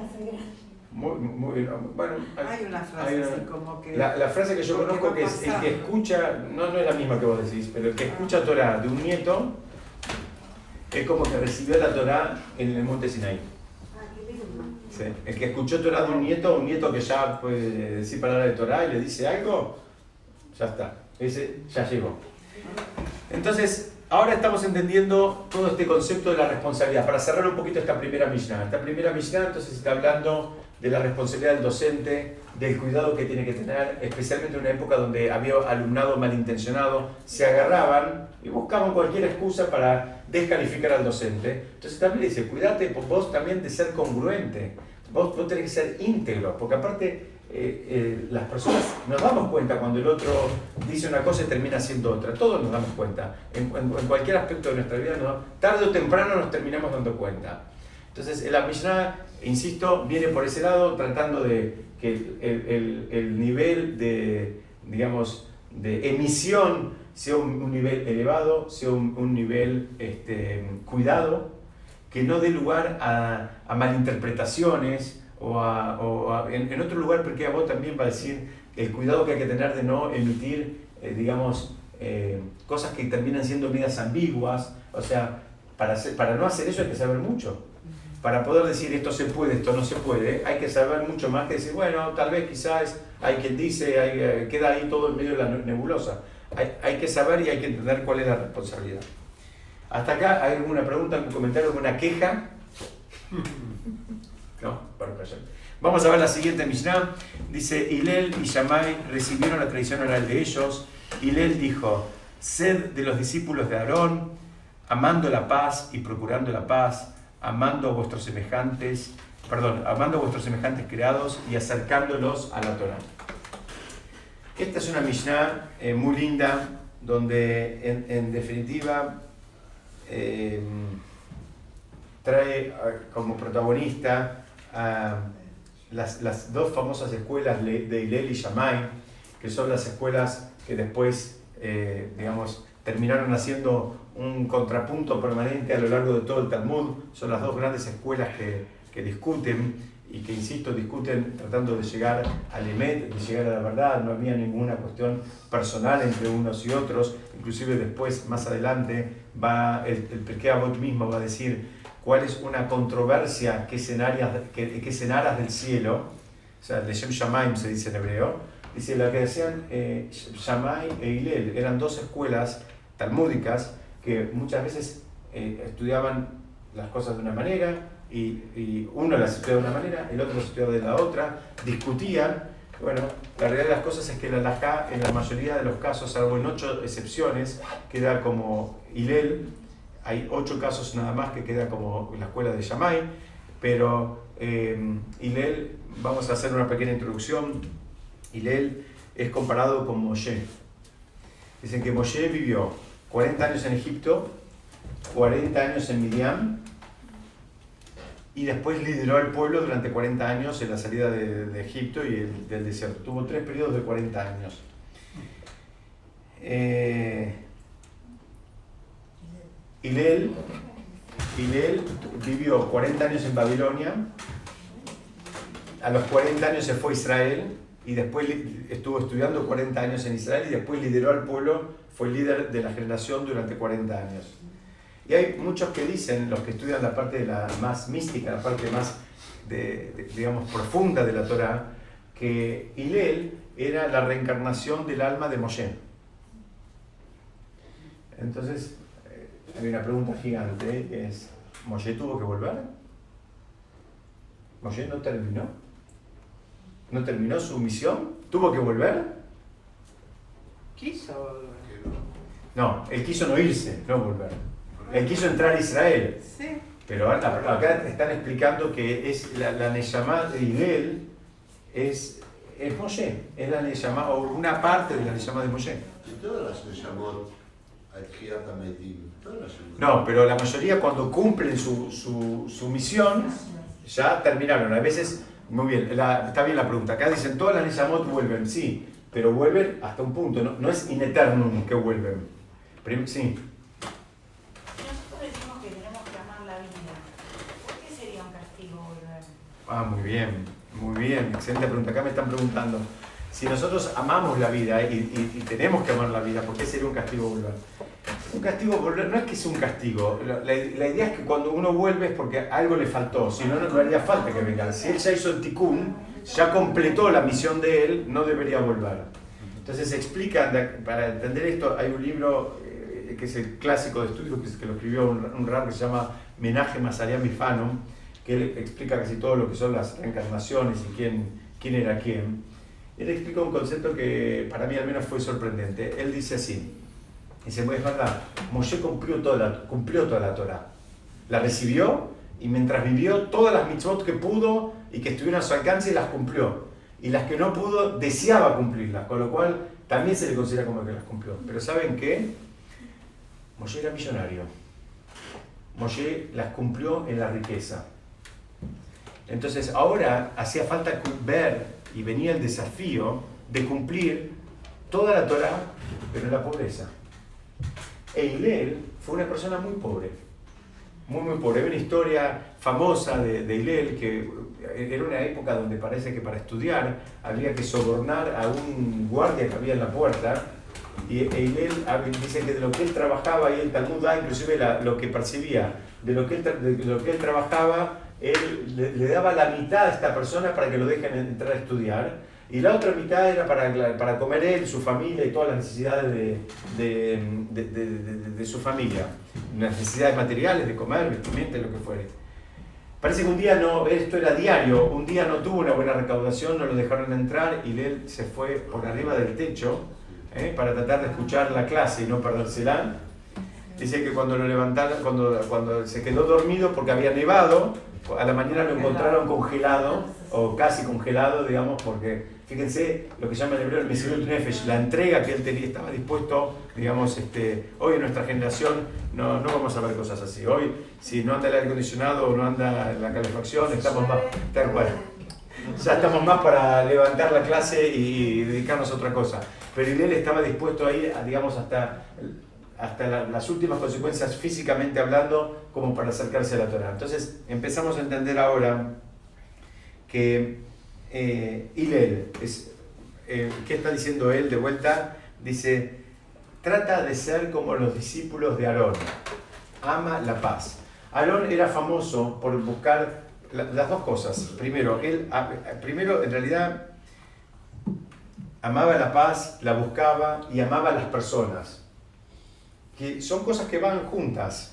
Bueno, hay una frase así como que... La frase que yo conozco que es el que escucha, no es la misma que vos decís, pero el que escucha Torah de un nieto es como que recibió la Torah en el monte Sinaí. Sí. El que escuchó Torah de un nieto que ya puede decir palabras de Torah y le dice algo, ya está, ese ya llegó. Entonces, ahora estamos entendiendo todo este concepto de la responsabilidad. Para cerrar un poquito esta primera Mishnah. Esta primera Mishnah entonces está hablando de la responsabilidad del docente, del cuidado que tiene que tener, especialmente en una época donde había alumnado malintencionado, se agarraban y buscaban cualquier excusa para descalificar al docente. Entonces también dice, cuídate vos también de ser congruente, vos tenés que ser íntegro, porque aparte las personas nos damos cuenta cuando el otro dice una cosa y termina haciendo otra, todos nos damos cuenta, en cualquier aspecto de nuestra vida, tarde o temprano nos terminamos dando cuenta. Entonces la Mishnah, insisto, viene por ese lado tratando de que el nivel de, digamos, de emisión sea un nivel elevado, sea un nivel cuidado, que no dé lugar a malinterpretaciones en otro lugar, porque a vos también va a decir el cuidado que hay que tener de no emitir, cosas que terminan siendo medidas ambiguas. O sea, para no hacer eso hay que saber mucho. Para poder decir esto se puede, esto no se puede, hay que saber mucho más que decir, bueno, tal vez quizás hay quien dice, queda ahí todo en medio de la nebulosa. Hay que saber y hay que entender cuál es la responsabilidad. ¿Hasta acá hay alguna pregunta, algún comentario, alguna queja? No, perfecto. Vamos a ver la siguiente Mishnah. Dice, Hillel y Shammai recibieron la tradición oral de ellos. Hillel dijo, sed de los discípulos de Aarón, amando la paz y procurando la paz, amando a vuestros semejantes creados y acercándolos a la Torah. Esta es una Mishnah muy linda, donde en definitiva trae como protagonista a las dos famosas escuelas de Hillel y Shammai, que son las escuelas que después, terminaron haciendo un contrapunto permanente a lo largo de todo el Talmud. Son las dos grandes escuelas que discuten y que, insisto, discuten tratando de llegar al Emet, de llegar a la verdad. No había ninguna cuestión personal entre unos y otros. Inclusive después, más adelante, el Pirkei Avot mismo va a decir cuál es una controversia que es en aras del cielo. O sea, Leshem Shamaim se dice en hebreo. Dice, la que decían Shammai e Hillel eran dos escuelas talmúdicas que muchas veces estudiaban las cosas de una manera y uno las estudiaba de una manera, el otro las estudiaba de la otra, discutían. Bueno, la realidad de las cosas es que la halajá, en la mayoría de los casos, salvo en 8 excepciones, queda como Hillel. Hay 8 casos nada más que queda como la escuela de Shammai, pero Hillel, vamos a hacer una pequeña introducción. Hillel es comparado con Moshe. Dicen que Moshe vivió 40 años en Egipto, 40 años en Midian, y después lideró al pueblo durante 40 años en la salida de Egipto y del desierto. Tuvo 3 periodos de 40 años. Hillel vivió 40 años en Babilonia, a los 40 años se fue a Israel y después estuvo estudiando 40 años en Israel y después lideró al pueblo, fue líder de la generación durante 40 años. Y hay muchos que dicen, los que estudian la parte más mística, la parte más digamos profunda de la Torá, que Hillel era la reencarnación del alma de Moshe. Entonces, hay una pregunta gigante, que es, ¿Moshe tuvo que volver? ¿Moshe no terminó? ¿No terminó su misión? ¿Tuvo que volver? Quiso. No, él quiso no irse, no volver. Él quiso entrar a Israel. Sí. Pero acá están explicando que es la Neshama de Hillel es Moshe, es la Neshama, o una parte de la Neshama de Moshe. Todas las Neshamot, Adhiyat Hametim, todas las Neshamot. No, pero la mayoría cuando cumplen su misión, ya terminaron. A veces, muy bien, está bien la pregunta. Acá dicen, todas las Neshamot vuelven, sí, pero vuelven hasta un punto, no es in eternum que vuelven. Sí. Nosotros decimos que tenemos que amar la vida. ¿Por qué sería un castigo volver? Muy bien, excelente pregunta. Acá me están preguntando, si nosotros amamos la vida y tenemos que amar la vida, ¿por qué sería un castigo volver? Un castigo volver no es que sea un castigo. La idea es que cuando uno vuelve es porque algo le faltó, si no, no haría falta que venga. Si él ya hizo el tikkun, ya completó la misión de él, no debería volver. Entonces explican, para entender esto, hay un libro que es el clásico de estudio que lo escribió un rab que se llama Menachem Azariah Mifano, que él explica casi todo lo que son las reencarnaciones y quién era quién. Él explica un concepto que para mí al menos fue sorprendente. Él dice así, dice, es verdad, Moshe cumplió toda la Torah, la recibió y mientras vivió todas las mitzvot que pudo y que estuvieron a su alcance las cumplió, y las que no pudo deseaba cumplirlas, con lo cual también se le considera como que las cumplió. Pero ¿saben qué? Moshe era millonario. Moshe las cumplió en la riqueza. Entonces ahora hacía falta ver, y venía el desafío de cumplir toda la Torah, pero en la pobreza. E Hillel fue una persona muy pobre, muy pobre. Hay una historia famosa de Hillel, que era una época donde parece que para estudiar había que sobornar a un guardia que había en la puerta, y Hillel dice que de lo que él trabajaba, y el Talmud da inclusive lo que percibía, de lo que él trabajaba, él le daba la mitad a esta persona para que lo dejen entrar a estudiar, Y la otra mitad era para comer él, su familia y todas las necesidades de su familia. Necesidades materiales, de comer, vestimenta, lo que fuere. Parece que un día no, esto era diario, un día no tuvo una buena recaudación, no lo dejaron entrar y él se fue por arriba del techo para tratar de escuchar la clase y no perdérsela. Dice que cuando lo levantaron, cuando se quedó dormido porque había nevado, a la mañana lo encontraron congelado, o casi congelado, digamos, porque fíjense lo que llama en hebreo el Mesirut Nefesh, la entrega que él tenía, estaba dispuesto, digamos, hoy en nuestra generación no vamos a ver cosas así. Hoy, si no anda el aire acondicionado o no anda la calefacción, estamos más, ya estamos más para levantar la clase y dedicarnos a otra cosa. Pero él estaba dispuesto a ir, digamos, hasta las últimas consecuencias físicamente hablando, como para acercarse a la Torá. Entonces empezamos a entender ahora que Hillel, ¿qué está diciendo él de vuelta? Dice, trata de ser como los discípulos de Aarón, ama la paz. Aarón era famoso por buscar las dos cosas. Primero, en realidad amaba la paz, la buscaba y amaba a las personas, que son cosas que van juntas.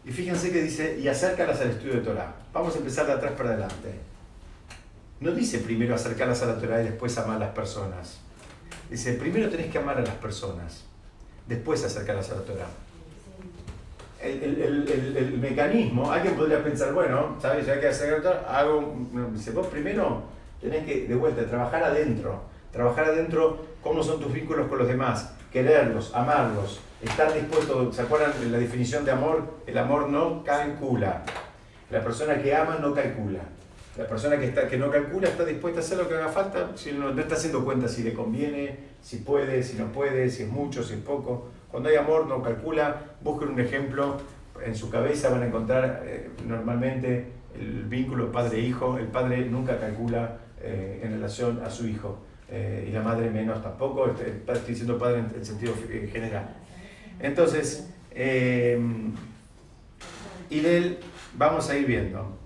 Y fíjense que dice, y acércalas al estudio de Torah. Vamos a empezar de atrás para adelante. No dice primero acercarlas a la Torah y después amar a las personas. Dice, primero tenés que amar a las personas, después acercarlas a la Torah. El mecanismo, alguien podría pensar, bueno, ¿sabes? Ya que acercar a la Torah, dice, vos primero tenés que, de vuelta, trabajar adentro, cómo son tus vínculos con los demás, quererlos, amarlos, estar dispuesto. ¿Se acuerdan de la definición de amor? El amor no calcula. La persona que ama no calcula. La persona que no calcula está dispuesta a hacer lo que haga falta, si no está haciendo cuenta si le conviene, si puede, si no puede, si es mucho, si es poco. Cuando hay amor no calcula. Busquen un ejemplo, en su cabeza van a encontrar normalmente el vínculo padre-hijo. El padre nunca calcula en relación a su hijo. Y la madre menos tampoco, estoy diciendo padre en sentido general. Entonces, Hillel, vamos a ir viendo.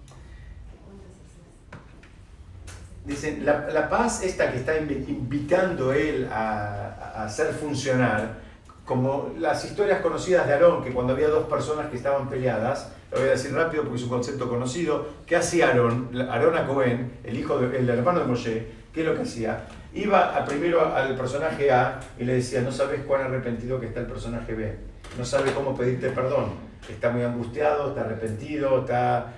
Dicen, la paz esta que está invitando él a hacer funcionar, como las historias conocidas de Aarón, que cuando había dos personas que estaban peleadas, lo voy a decir rápido porque es un concepto conocido. ¿Qué hacía Aarón? Aarón a Cohen, el hermano de Moshe, ¿qué es lo que hacía? Iba primero al personaje A y le decía, no sabes cuán arrepentido que está el personaje B, no sabe cómo pedirte perdón, está muy angustiado, está arrepentido, está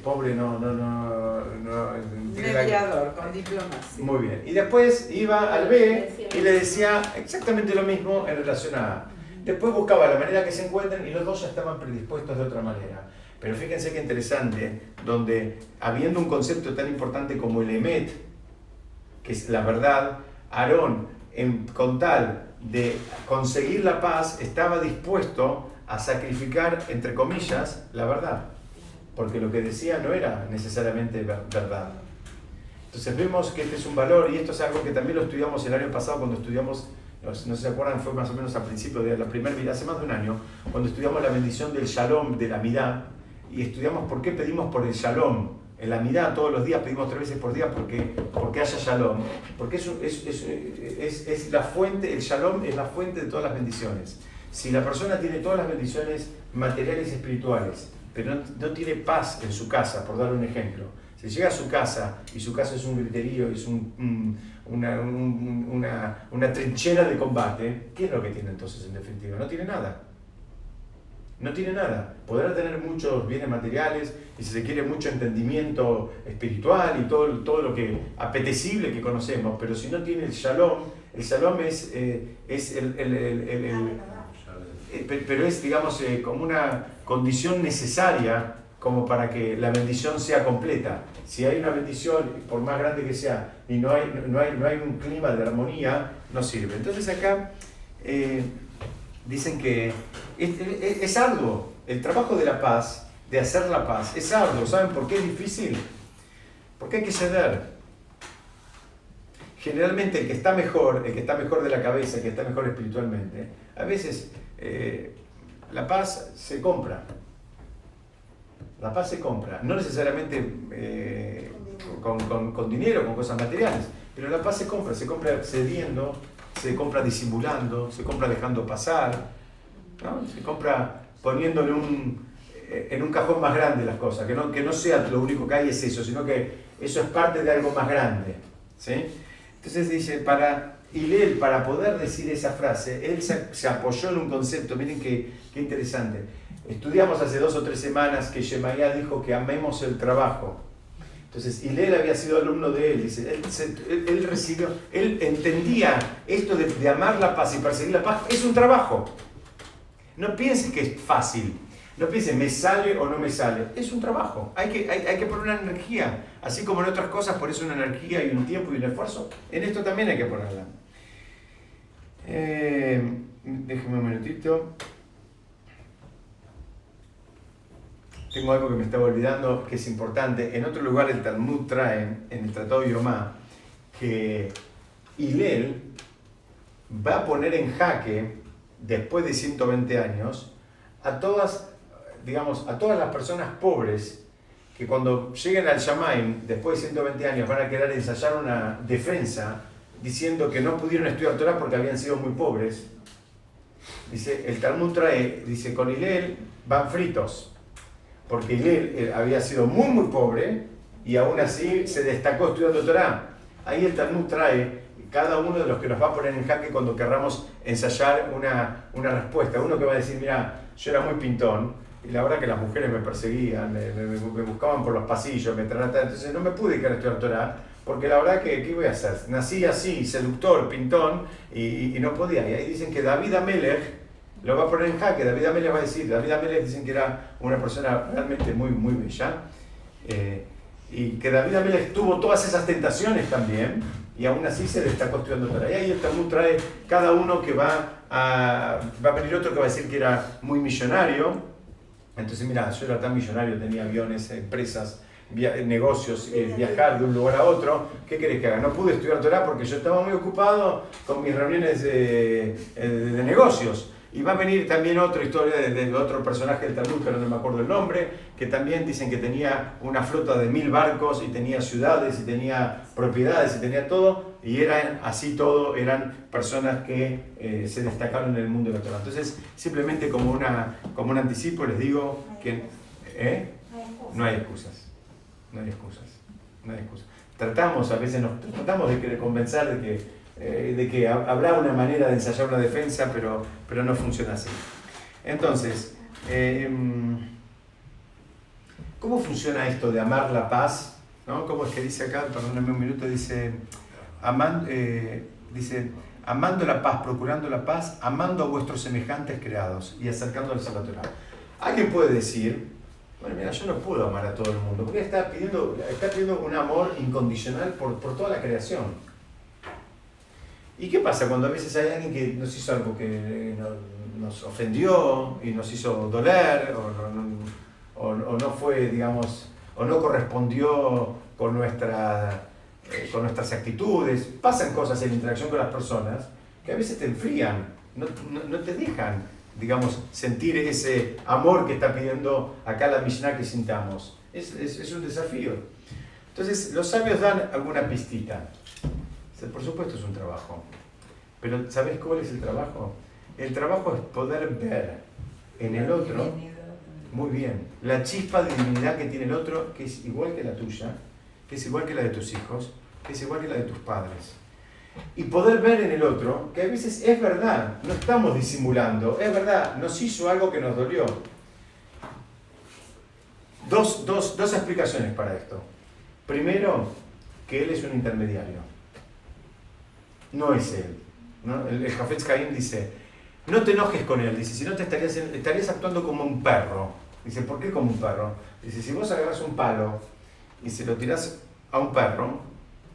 pobre, mediador, con diplomacia. Muy bien. Y después iba al B y le decía exactamente lo mismo en relación a A. Después buscaba la manera que se encuentren y los dos ya estaban predispuestos de otra manera. Pero fíjense qué interesante, donde habiendo un concepto tan importante como el Emet, que es la verdad, Aarón, con tal de conseguir la paz, estaba dispuesto a sacrificar, entre comillas, la verdad. Porque lo que decía no era necesariamente verdad. Entonces vemos que este es un valor, y esto es algo que también lo estudiamos el año pasado cuando estudiamos, no sé si se acuerdan, fue más o menos al principio de la primera vida, hace más de un año, cuando estudiamos la bendición del Shalom, de la Midá, y estudiamos por qué pedimos por el Shalom. En la Midá todos los días pedimos 3 veces por día porque haya Shalom. Porque es la fuente, el Shalom es la fuente de todas las bendiciones. Si la persona tiene todas las bendiciones materiales y espirituales, pero no tiene paz en su casa, por dar un ejemplo. Si llega a su casa y su casa es un griterío, es una trinchera de combate, ¿qué es lo que tiene entonces en definitiva? No tiene nada. No tiene nada. Podrá tener muchos bienes materiales y si se quiere mucho entendimiento espiritual y todo lo que apetecible que conocemos, pero si no tiene el shalom pero es, digamos, como una condición necesaria como para que la bendición sea completa. Si hay una bendición, por más grande que sea, y no hay un clima de armonía, no sirve. Entonces acá dicen que es arduo. El trabajo de la paz, de hacer la paz, es arduo. ¿Saben por qué es difícil? Porque hay que ceder. Generalmente el que está mejor de la cabeza, el que está mejor espiritualmente, a veces la paz se compra. La paz se compra. No necesariamente con dinero, con cosas materiales. Pero la paz se compra cediendo, se compra disimulando, se compra dejando pasar, ¿no? Se compra poniendo en un cajón más grande las cosas, que no sea lo único que hay es eso, sino que eso es parte de algo más grande, ¿sí? Entonces dice, Hillel, para poder decir esa frase, él se apoyó en un concepto, miren qué interesante. Estudiamos hace 2 o 3 semanas que Shemaiah dijo que amemos el trabajo. Entonces, Hillel había sido alumno de él, dice, él entendía esto de amar la paz y perseguir la paz, es un trabajo. No pienses que es fácil, no pienses me sale o no me sale, es un trabajo, hay que poner una energía, así como en otras cosas pones una energía y un tiempo y un esfuerzo, en esto también hay que ponerla. Déjeme un minutito. Tengo algo que me estaba olvidando que es importante. En otro lugar el Talmud trae, en el Tratado de Yomá, que Hillel va a poner en jaque, después de 120 años, a todas las personas pobres que cuando lleguen al Shamaim, después de 120 años, van a querer ensayar una defensa diciendo que no pudieron estudiar Torah porque habían sido muy pobres. Dice, el Talmud trae, dice, con Hillel van fritos. Porque Hillel había sido muy muy pobre y aún así se destacó estudiando Torah. Ahí el Talmud trae cada uno de los que nos va a poner en jaque cuando querramos ensayar una respuesta. Uno que va a decir, mira, yo era muy pintón y la verdad que las mujeres me perseguían, me buscaban por los pasillos, me trataban, entonces no me pude quedar a estudiar Torah porque la verdad que, ¿qué voy a hacer? Nací así, seductor, pintón y no podía. Y ahí dicen que David Amelech lo va a poner en jaque. David Amelech va a decir, David Amelech dicen que era una persona realmente muy, muy bella, y que David Amelech tuvo todas esas tentaciones también, y aún así se destacó estudiando Torah. Y ahí el Talmud trae cada uno que va a venir otro que va a decir que era muy millonario. Entonces, mira, yo era tan millonario, tenía aviones, empresas, negocios, viajar de un lugar a otro. ¿Qué querés que haga? No pude estudiar Torah porque yo estaba muy ocupado con mis reuniones de negocios. Y va a venir también otra historia de otro personaje del Talmud, pero no me acuerdo el nombre, que también dicen que tenía una flota de 1000 barcos y tenía ciudades y tenía propiedades y tenía todo, y eran así todo, eran personas que se destacaron en el mundo de la Torah. Entonces, simplemente como un anticipo les digo que no hay excusas. No hay excusas. A veces nos tratamos de convencer de que habrá una manera de ensayar una defensa, pero no funciona así. Entonces, ¿cómo funciona esto de amar la paz? ¿No? ¿Cómo es que dice acá? Perdóname un minuto, dice, amando la paz, procurando la paz, amando a vuestros semejantes creados y acercándolos a la Torah. Alguien puede decir, bueno, mira, yo no puedo amar a todo el mundo, porque está pidiendo un amor incondicional por toda la creación. ¿Y qué pasa cuando a veces hay alguien que nos hizo algo que nos ofendió y nos hizo doler o no fue, digamos, o no correspondió con nuestras actitudes? Pasan cosas en la interacción con las personas que a veces te enfrían, no te dejan, digamos, sentir ese amor que está pidiendo acá la Mishnah que sintamos. Es un desafío. Entonces, los sabios dan alguna pistita. Por supuesto es un trabajo, pero ¿sabes cuál es el trabajo? El trabajo es poder ver en el otro, muy bien, la chispa de divinidad que tiene el otro, que es igual que la tuya, que es igual que la de tus hijos, que es igual que la de tus padres. Y poder ver en el otro, que a veces es verdad, no estamos disimulando, es verdad, nos hizo algo que nos dolió. Dos explicaciones para esto. Primero, que él es un intermediario. No es él, ¿no? El Hafetz Haim dice, no te enojes con él, dice, si no te estarías actuando como un perro. Dice, ¿por qué como un perro? Dice, si vos agarras un palo y se lo tirás a un perro,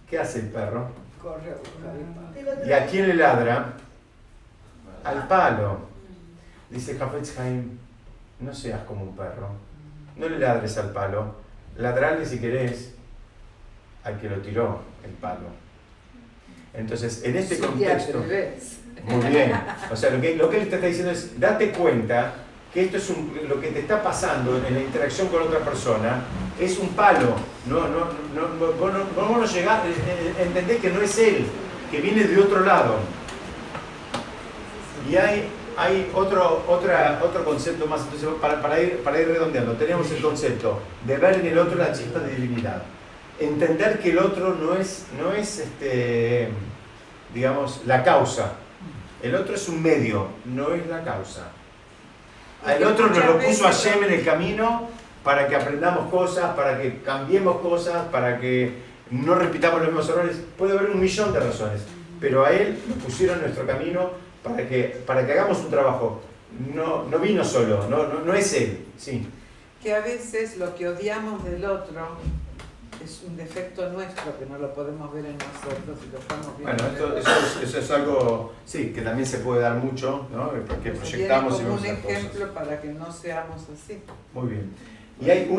¿qué hace el perro? Corre a buscar el palo. ¿Y a quién le ladra? Al palo. Dice Hafetz Haim, no seas como un perro, no le ladres al palo, ladrarle si querés al que lo tiró el palo. Entonces, en este contexto, muy bien, o sea, lo que él te está diciendo es, date cuenta que esto es lo que te está pasando en la interacción con otra persona, es un palo. Vos no llegás, entendés que no es él, que viene de otro lado. Y hay otro concepto más. Entonces, para ir redondeando, tenemos el concepto de ver en el otro la chispa de divinidad. Entender que el otro no es digamos, la causa. El otro es un medio, no es la causa. El otro nos lo puso Hashem en el camino para que aprendamos cosas, para que cambiemos cosas, para que no repitamos los mismos errores. Puede haber un millón de razones, pero a él lo pusieron en nuestro camino para que hagamos un trabajo. No vino solo, no es él. Sí. Que a veces lo que odiamos del otro es un defecto nuestro que no lo podemos ver en nosotros y lo estamos viendo. Bueno, eso es algo, sí, que también se puede dar mucho, ¿no? Porque proyectamos y como vemos un las cosas. ejemplo para que no seamos así. Muy bien. Y hay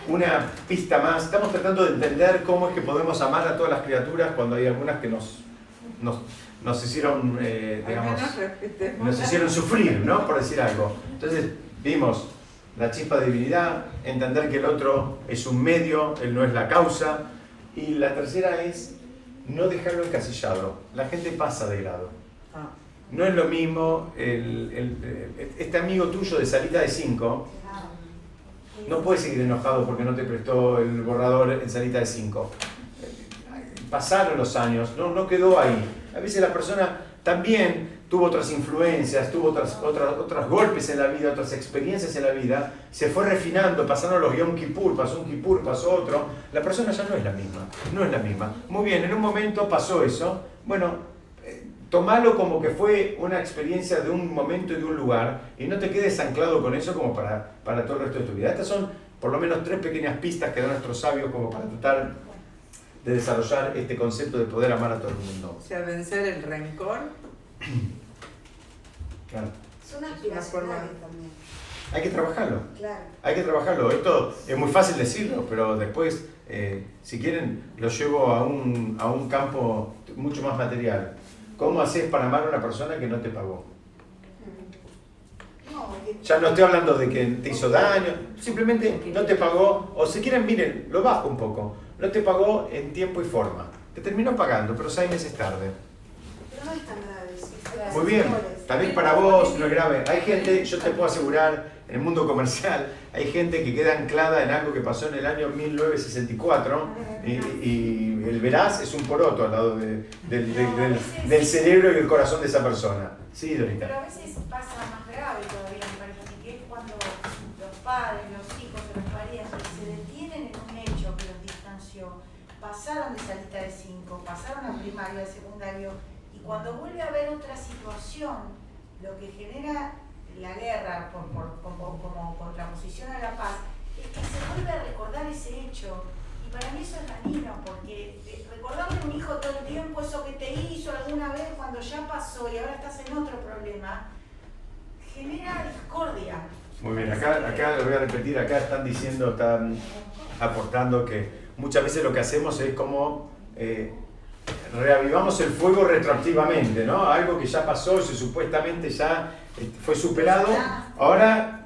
una pista más. Estamos tratando de entender cómo es que podemos amar a todas las criaturas cuando hay algunas que nos hicieron, digamos, nos hicieron sufrir, ¿no? Por decir algo. Entonces, vimos la chispa de divinidad, entender que el otro es un medio, él no es la causa. Y la tercera es no dejarlo encasillado. La gente pasa de grado. No es lo mismo, este amigo tuyo de salita de 5 no puede seguir enojado porque no te prestó el borrador en salita de 5. Pasaron los años, no quedó ahí. A veces la persona también tuvo otras influencias, tuvo otros golpes en la vida, otras experiencias en la vida, se fue refinando, pasaron los Yom Kippur, pasó un Kippur, pasó otro. La persona ya no es la misma. Muy bien, en un momento pasó eso, bueno, tomalo como que fue una experiencia de un momento y de un lugar y no te quedes anclado con eso como para todo el resto de tu vida. Estas son por lo menos 3 pequeñas pistas que dan nuestros sabios como para tratar de desarrollar este concepto de poder amar a todo el mundo. O sea, vencer el rencor. Claro. Son aspiracionales también. Hay que trabajarlo. Claro. Hay que trabajarlo. Esto es muy fácil decirlo, pero después, si quieren, lo llevo a un campo mucho más material. ¿Cómo haces para amar a una persona que no te pagó? Ya no estoy hablando de que te hizo daño, simplemente no te pagó, o si quieren, miren, lo bajo un poco, no te pagó en tiempo y forma. Te terminó pagando, pero 6 meses tarde. Pero no es tan grave. Sí, muy bien, tal vez para vos no es grave. Hay gente, yo te puedo asegurar, en el mundo comercial, hay gente que queda anclada en algo que pasó en el año 1964 y el veraz es un poroto al lado del cerebro y el corazón de esa persona. Sí, Dorita. Pero a veces pasa más grave todavía, me parece a mí, que es cuando los padres, los hijos o los parientes se detienen en un hecho que los distanció, pasaron de salita de 5, pasaron a primario, a secundario, y cuando vuelve a haber otra situación, lo que genera la guerra como contraposición a la paz, es que se vuelve a recordar ese hecho. Y para mí eso es dañino, porque recordarle a un hijo todo el tiempo eso que te hizo alguna vez cuando ya pasó y ahora estás en otro problema, genera discordia. Muy bien, acá lo voy a repetir, acá están diciendo, están aportando que muchas veces lo que hacemos es como reavivamos el fuego retroactivamente, ¿no? Algo que ya pasó y supuestamente ya fue superado, ahora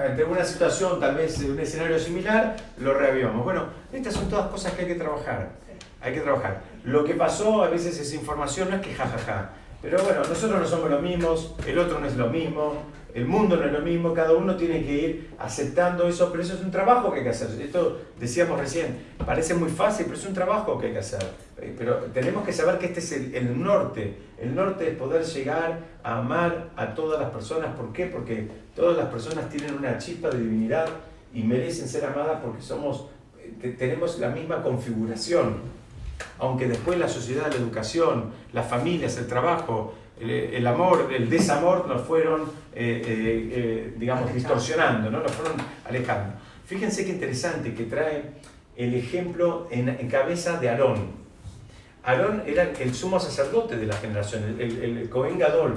ante una situación, tal vez un escenario similar, lo reavivamos. Bueno, estas son todas cosas que hay que trabajar. Hay que trabajar. Lo que pasó a veces es información, no es que jajaja. Pero bueno, nosotros no somos los mismos, el otro no es lo mismo, el mundo no es lo mismo, cada uno tiene que ir aceptando eso, pero eso es un trabajo que hay que hacer. Esto decíamos recién, parece muy fácil, pero es un trabajo que hay que hacer. Pero tenemos que saber que este es el norte. El norte es poder llegar a amar a todas las personas. ¿Por qué? Porque todas las personas tienen una chispa de divinidad y merecen ser amadas porque tenemos la misma configuración. Aunque después la sociedad, la educación, las familias, el trabajo, el amor, el desamor nos fueron, digamos, distorsionando, ¿no? Nos fueron alejando. Fíjense qué interesante que trae el ejemplo en cabeza de Aarón. Aarón era el sumo sacerdote de la generación, el Cohen Gadol.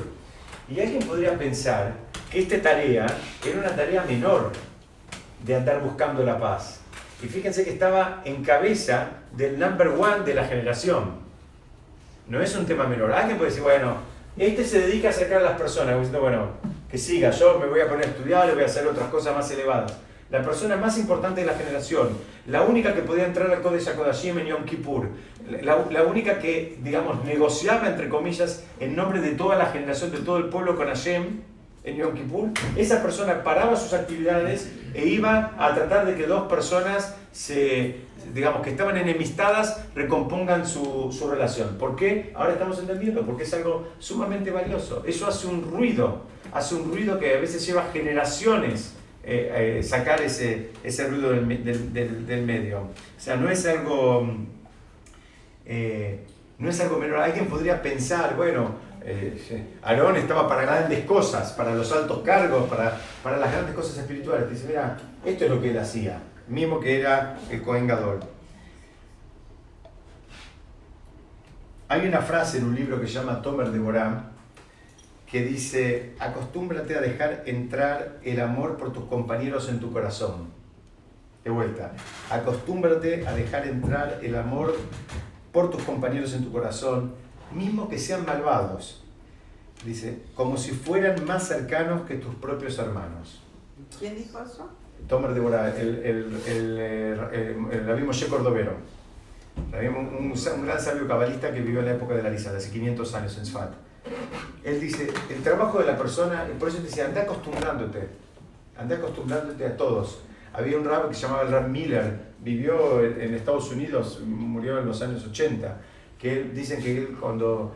Y alguien podría pensar que esta tarea era una tarea menor de andar buscando la paz. Y fíjense que estaba en cabeza del number one de la generación. No es un tema menor. Alguien puede decir, bueno, Este se dedica a acercar a las personas, diciendo, bueno, que siga, yo me voy a poner a estudiar, voy a hacer otras cosas más elevadas. La persona más importante de la generación, la única que podía entrar al Kodesh HaKodashim en Yom Kippur, la única que, digamos, negociaba, entre comillas, en nombre de toda la generación, de todo el pueblo con Hashem, en Yom Kippur, esa persona paraba sus actividades e iba a tratar de que dos personas digamos, que estaban enemistadas, recompongan su relación. ¿Por qué? Ahora estamos entendiendo, porque es algo sumamente valioso. Eso hace un ruido que a veces lleva generaciones sacar ese ruido del medio. O sea, no es algo menor. Alguien podría pensar, bueno, Aarón estaba para grandes cosas, para los altos cargos, para las grandes cosas espirituales. Dice, mira, esto es lo que él hacía, mismo que era el Kohen Gadol. Hay una frase en un libro que se llama Tomer de Borá, que dice, acostúmbrate a dejar entrar el amor por tus compañeros en tu corazón. De vuelta, acostúmbrate a dejar entrar el amor por tus compañeros en tu corazón, mismo que sean malvados. Dice, como si fueran más cercanos que tus propios hermanos. ¿Quién dijo eso? Tomer de Borá, el Rabbi Moshe Cordovero. Un gran sabio cabalista que vivió en la época de la Arizal, hace 500 años en Sfat. Él dice, el trabajo de la persona, por eso dice, anda acostumbrándote a todos. Había un rabbi que se llamaba el Rab Miller, vivió en Estados Unidos, murió en los años 80, que dicen que él cuando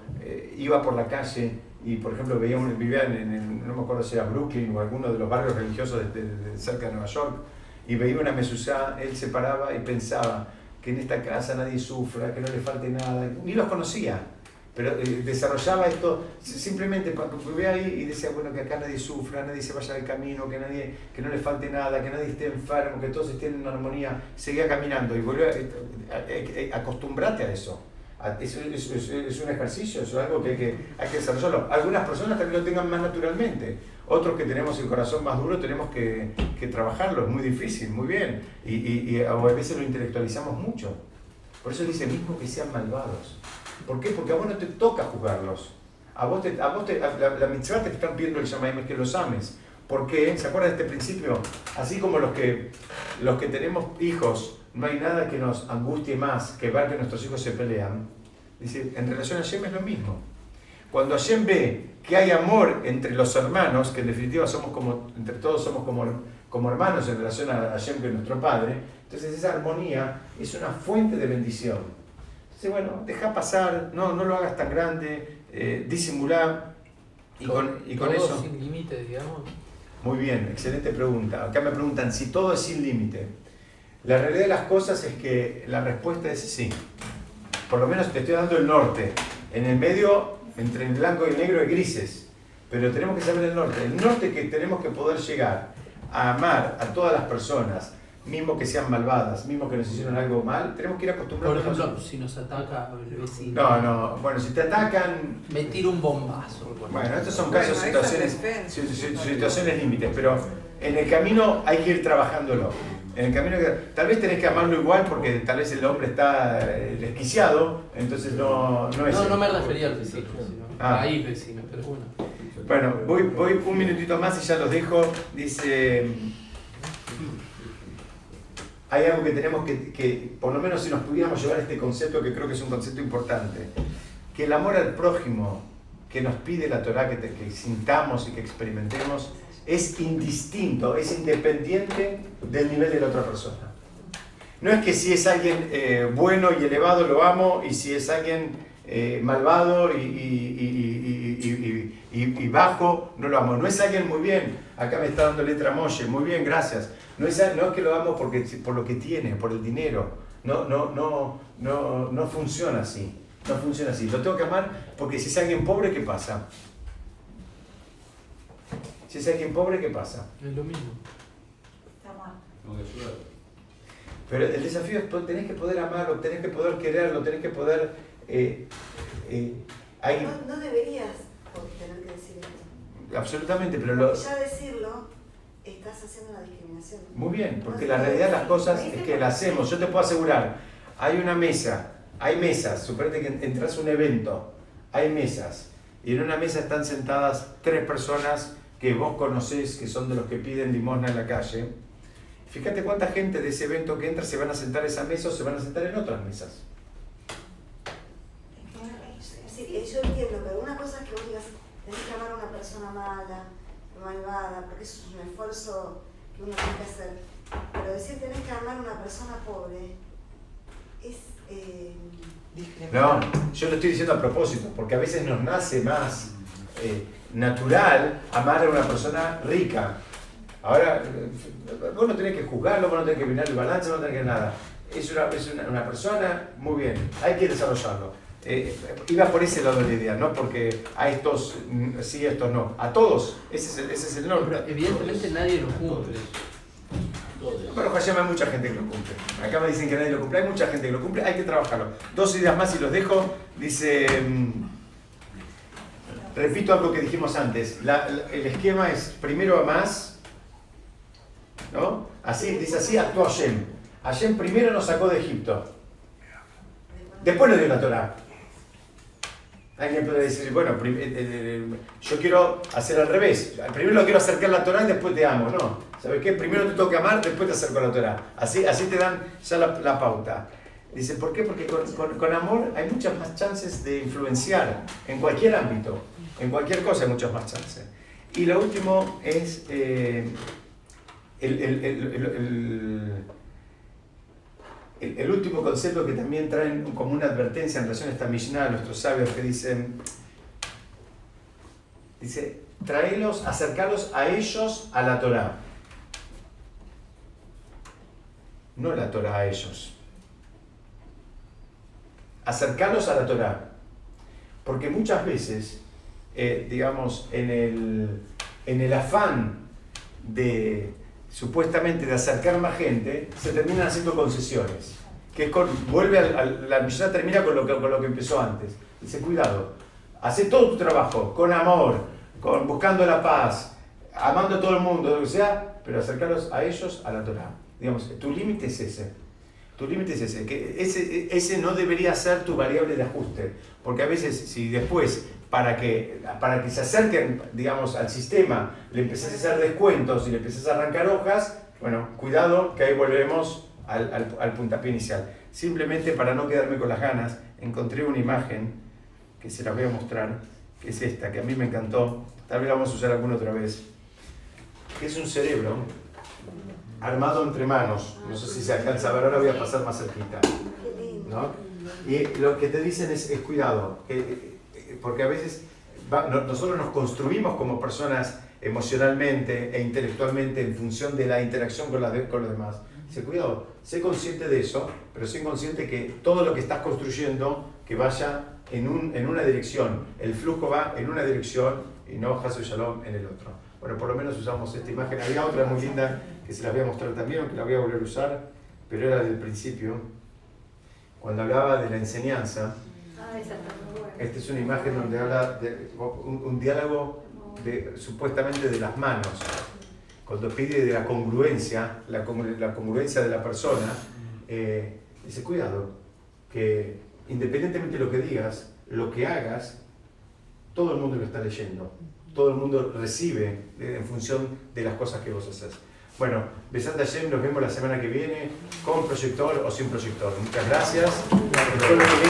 iba por la calle y por ejemplo vivía no me acuerdo si era Brooklyn o alguno de los barrios religiosos de cerca de Nueva York, y veía una mezuzá, él se paraba y pensaba que en esta casa nadie sufra, que no le falte nada, ni los conocía. Pero desarrollaba esto simplemente porque vivía ahí y decía, bueno, que acá nadie sufra, nadie se vaya del camino, que no le falte nada, que nadie esté enfermo, que todos estén en armonía. Seguía caminando y volvió a acostumbrarte a eso. Es un ejercicio, es algo que hay que desarrollarlo. Algunas personas también lo tengan más naturalmente. Otros que tenemos el corazón más duro tenemos que trabajarlo. Es muy difícil, muy bien. Y a veces lo intelectualizamos mucho. Por eso dice, mismo que sean malvados. ¿Por qué? Porque a vos no te toca juzgarlos. La mitzvah te están pidiendo el Shamayim es que los ames. ¿Por qué? ¿Se acuerdan de este principio? Así como los que tenemos hijos, no hay nada que nos angustie más que ver que nuestros hijos se pelean. Dice, en relación a Hashem es lo mismo. Cuando Hashem ve que hay amor entre los hermanos, que en definitiva entre todos somos como hermanos en relación a Hashem, que es nuestro Padre, entonces esa armonía es una fuente de bendición. Entonces, bueno, deja pasar, no lo hagas tan grande, disimulá, y con eso... sin límite, digamos. Muy bien, excelente pregunta. Acá me preguntan si todo es sin límite. La realidad de las cosas es que la respuesta es sí. Por lo menos te estoy dando el norte. En el medio, entre el blanco y el negro, hay grises. Pero tenemos que saber el norte. El norte que tenemos que poder llegar a amar a todas las personas, mismo que sean malvadas, mismo que nos hicieron algo mal, tenemos que ir acostumbrándonos. Por ejemplo, si nos ataca el vecino. No, bueno, si te atacan... Me tiro un bombazo. Bueno, estos son casos, situaciones límites, pero en el camino hay que ir trabajándolo. En el camino tal vez tenés que amarlo igual porque tal vez el hombre está desquiciado, entonces no es... No me refería al vecino, sino ahí vecino, pero bueno. Bueno, voy un minutito más y ya los dejo. Dice... Hay algo que tenemos que, por lo menos si nos pudiéramos llevar este concepto, que creo que es un concepto importante, que el amor al prójimo que nos pide la Torá, que sintamos y que experimentemos, es indistinto, es independiente del nivel de la otra persona. No es que si es alguien bueno y elevado lo amo, y si es alguien malvado y bajo no lo amo. No es alguien muy bien, acá me está dando letra Moshe, muy bien, gracias. No es que lo amo por lo que tiene, por el dinero. No funciona así. No funciona así. Lo tengo que amar porque si es alguien pobre, ¿qué pasa? Si es alguien pobre, ¿qué pasa? Es lo mismo. Está mal. Pero el desafío es que tenés que poder amarlo, tenés que poder quererlo, tenés que poder... No deberías tener que decir esto. Absolutamente, pero ya decirlo, estás haciendo una discriminación. Muy bien, porque la realidad de las cosas es que la hacemos. Yo te puedo asegurar, hay una mesa, hay mesas, suponete que entras a un evento, hay mesas, y en una mesa están sentadas 3 personas que vos conocés, que son de los que piden limosna en la calle, fíjate cuánta gente de ese evento que entra se van a sentar a esa mesa o se van a sentar en otras mesas. Sí, yo entiendo, pero una cosa es que vos digas, tenés que amar a una persona mala, malvada, porque eso es un esfuerzo que uno tiene que hacer. Pero decir tenés que amar a una persona pobre es... No, yo lo estoy diciendo a propósito, porque a veces nos nace más natural amar a una persona rica. Ahora, vos no tenés que juzgarlo, vos no tenés que mirar el balance, vos no tenés que nada. Es una persona, muy bien, hay que desarrollarlo. Iba por ese lado de la idea, no porque a estos sí, a estos no. A todos, ese es el norte. Pero evidentemente nadie lo cumple. Pero Hashem, hay mucha gente que lo cumple. Acá me dicen que nadie lo cumple, hay mucha gente que lo cumple, hay que trabajarlo. 2 ideas más y los dejo. Dice, repito algo que dijimos antes, el esquema es primero amás, ¿no? Así, dice así, actuó Hashem. Hashem primero nos sacó de Egipto, después nos dio la Torá. Alguien puede decir, bueno, yo quiero hacer al revés. Primero lo quiero acercar a la Torá y después te amo. No, ¿sabes qué? Primero te tengo que amar, después te acerco a la Torá. Así te dan ya la pauta. Dice, ¿por qué? Porque con amor hay muchas más chances de influenciar en cualquier ámbito. En cualquier cosa hay muchas más chances. Y lo último es el último concepto que también traen como una advertencia en relación a esta Mishnah de nuestros sabios que dicen, traerlos, acercarlos a ellos a la Torá. No la Torá a ellos. Acercarlos a la Torá. Porque muchas veces, digamos, en el afán de supuestamente de acercar más gente, se terminan haciendo concesiones. Que es la Mishnah termina con lo que empezó antes. Dice, cuidado, haz todo tu trabajo, con amor, buscando la paz, amando a todo el mundo, lo que sea, pero acercarlos a ellos a la Torá. Digamos, tu límite es ese. Tu límite es ese. Que ese no debería ser tu variable de ajuste. Porque a veces, si después, para que se acerquen, digamos, al sistema, le empezás a hacer descuentos y le empezás a arrancar hojas, bueno, cuidado, que ahí volvemos al puntapié inicial. Simplemente para no quedarme con las ganas, encontré una imagen que se la voy a mostrar, que es esta, que a mí me encantó, tal vez la vamos a usar alguna otra vez, que es un cerebro armado entre manos. No sé si se alcanza a ver, ahora voy a pasar más cerquita, ¿no? Y lo que te dicen es cuidado, porque a veces nosotros nos construimos como personas emocionalmente e intelectualmente en función de la interacción con los demás. Dice, cuidado, sé consciente de eso, pero sé consciente que todo lo que estás construyendo que vaya en una dirección, el flujo va en una dirección y no Hasu Shalom en el otro. Bueno, por lo menos usamos esta imagen. Había otra muy linda que se la voy a mostrar también, aunque la voy a volver a usar, pero era del principio, cuando hablaba de la enseñanza. Esta es una imagen donde habla de un diálogo supuestamente de las manos. Cuando pide de la congruencia, la congruencia de la persona, dice, cuidado, que independientemente de lo que digas, lo que hagas, todo el mundo lo está leyendo. Todo el mundo recibe en función de las cosas que vos haces. Bueno, Besat Hashem, nos vemos la semana que viene con proyector o sin proyector. Muchas gracias.